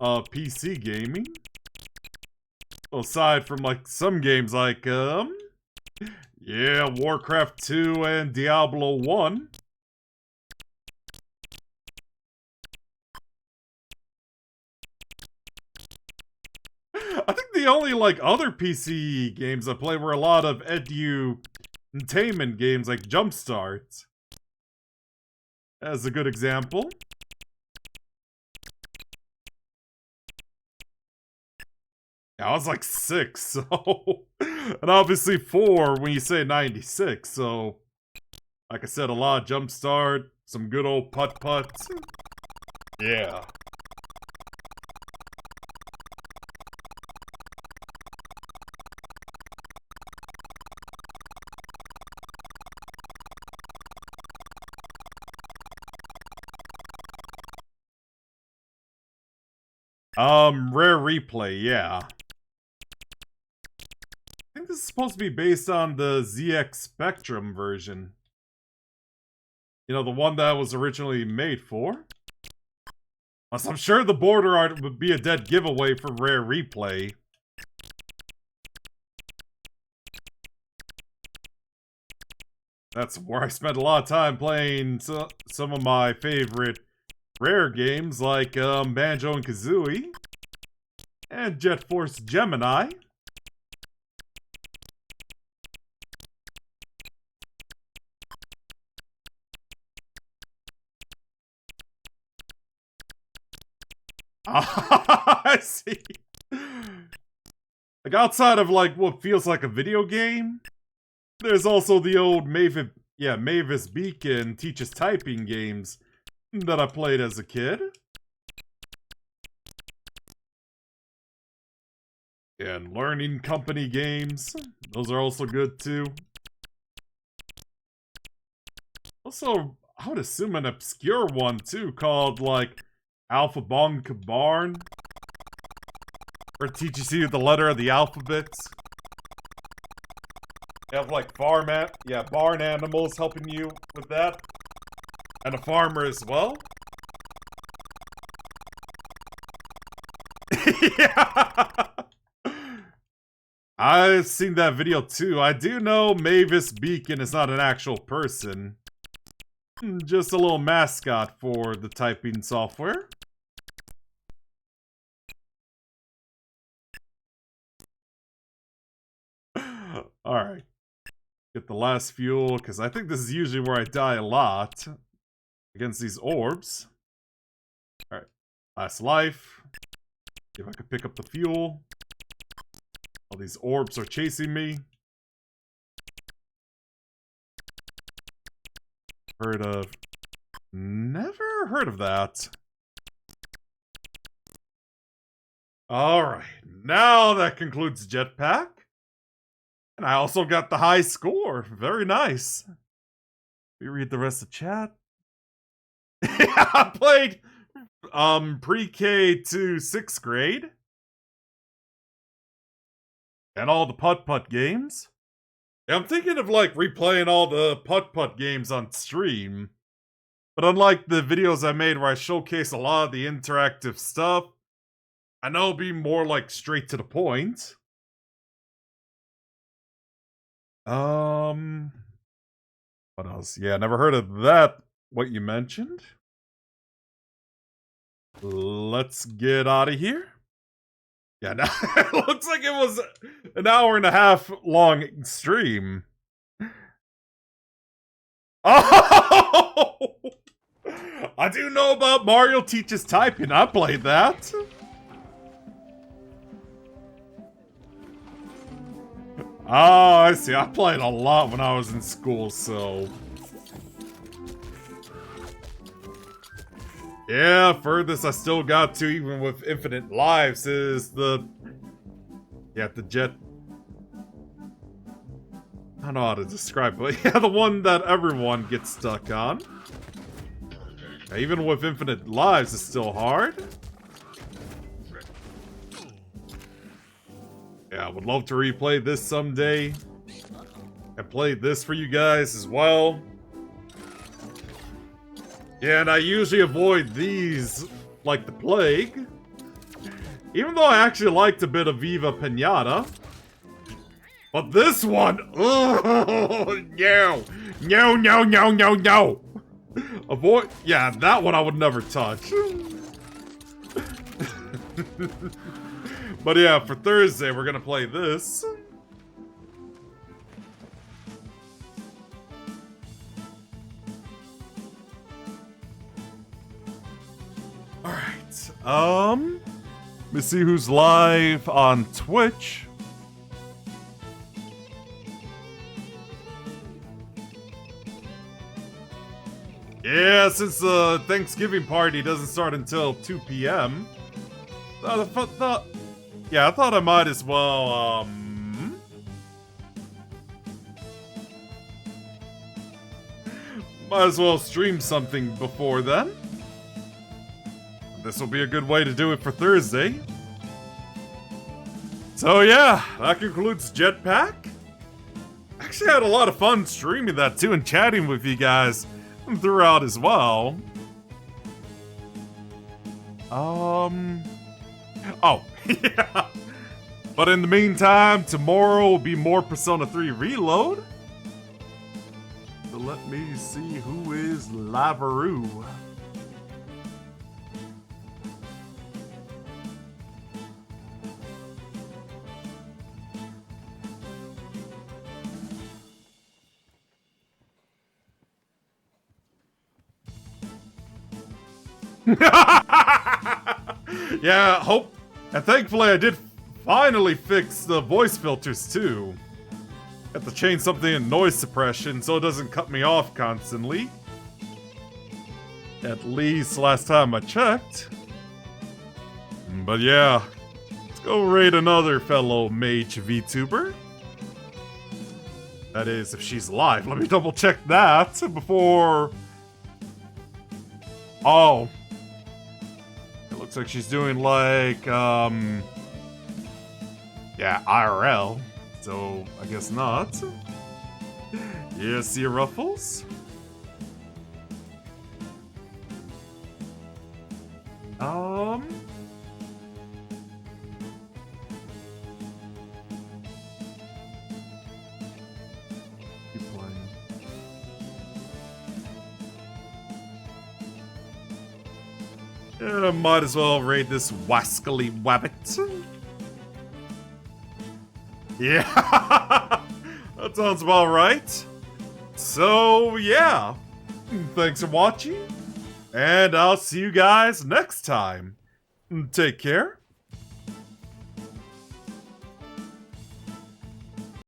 of PC gaming. Aside from, like, some games like, yeah, Warcraft 2 and Diablo 1. I think the only, like, other PC games I played were a lot of edutainment games like Jumpstart. As a good example. I was like 6, so... and obviously 4 when you say 96, so... Like I said, a lot of Jumpstart, some good old putt-putt. Yeah. Rare Replay, yeah. I think this is supposed to be based on the ZX Spectrum version. You know, the one that was originally made for. Plus, I'm sure the border art would be a dead giveaway for Rare Replay. That's where I spent a lot of time playing some of my favorite Rare games like Banjo and Kazooie and Jet Force Gemini. I see. Like, outside of, like, what feels like a video game, there's also the old Mavis Beacon teaches typing games that I played as a kid. And Learning Company games, those are also good too. Also, I would assume an obscure one too, called, like, Alpha Bonk Barn. Where it teaches you the letter of the alphabet. You have, like, barn animals helping you with that. And a farmer as well. Yeah! I've seen that video too. I do know Mavis Beacon is not an actual person. Just a little mascot for the typing software. Alright. Get the last fuel, because I think this is usually where I die a lot. Against these orbs. Alright. Last life. See if I can pick up the fuel. All these orbs are chasing me. Never heard of that. Alright. Now that concludes Jetpac. And I also got the high score. Very nice. We read the rest of the chat. Yeah, I played pre-K to 6th grade. And all the putt-putt games. Yeah, I'm thinking of, like, replaying all the putt-putt games on stream. But unlike the videos I made where I showcase a lot of the interactive stuff, I know it'll be more, like, straight to the point. What else? Yeah, never heard of that, what you mentioned. Let's get out of here. Yeah, now it looks like it was an hour and a half long stream. Oh! I do know about Mario Teaches Typing. I played that. Oh, I see. I played a lot when I was in school, so... Yeah, furthest I still got to, even with infinite lives, is the... Yeah, the jet... I don't know how to describe it, but yeah, the one that everyone gets stuck on. Even with infinite lives, it's still hard. Yeah, I would love to replay this someday. I played this for you guys as well. Yeah, and I usually avoid these like the plague. Even though I actually liked a bit of Viva Pinata. But this one, oh, no. No, no, no, no, no. Avoid, yeah, that one I would never touch. But yeah, for Thursday, we're gonna play this. Alright, let me see who's live on Twitch. Yeah, since the Thanksgiving party doesn't start until 2 p.m. Yeah, I thought I might as well, might as well stream something before then. This will be a good way to do it for Thursday. So yeah, that concludes Jetpac. Actually had a lot of fun streaming that too and chatting with you guys throughout as well. Oh, yeah. But in the meantime, tomorrow will be more Persona 3 Reload. So let me see who is Lavaroo. Yeah, hope. And thankfully I did finally fix the voice filters too. Have to change something in noise suppression so it doesn't cut me off constantly. At least last time I checked. But yeah, let's go raid another fellow mage VTuber. That is, if she's alive. Let me double check that before... Oh. It looks like she's doing like, yeah, IRL. So, I guess not. Yeah, see your Ruffles? Keep playing. Yeah, might as well raid this wascally wabbit. Yeah, that sounds about right. So, yeah. Thanks for watching, and I'll see you guys next time. Take care.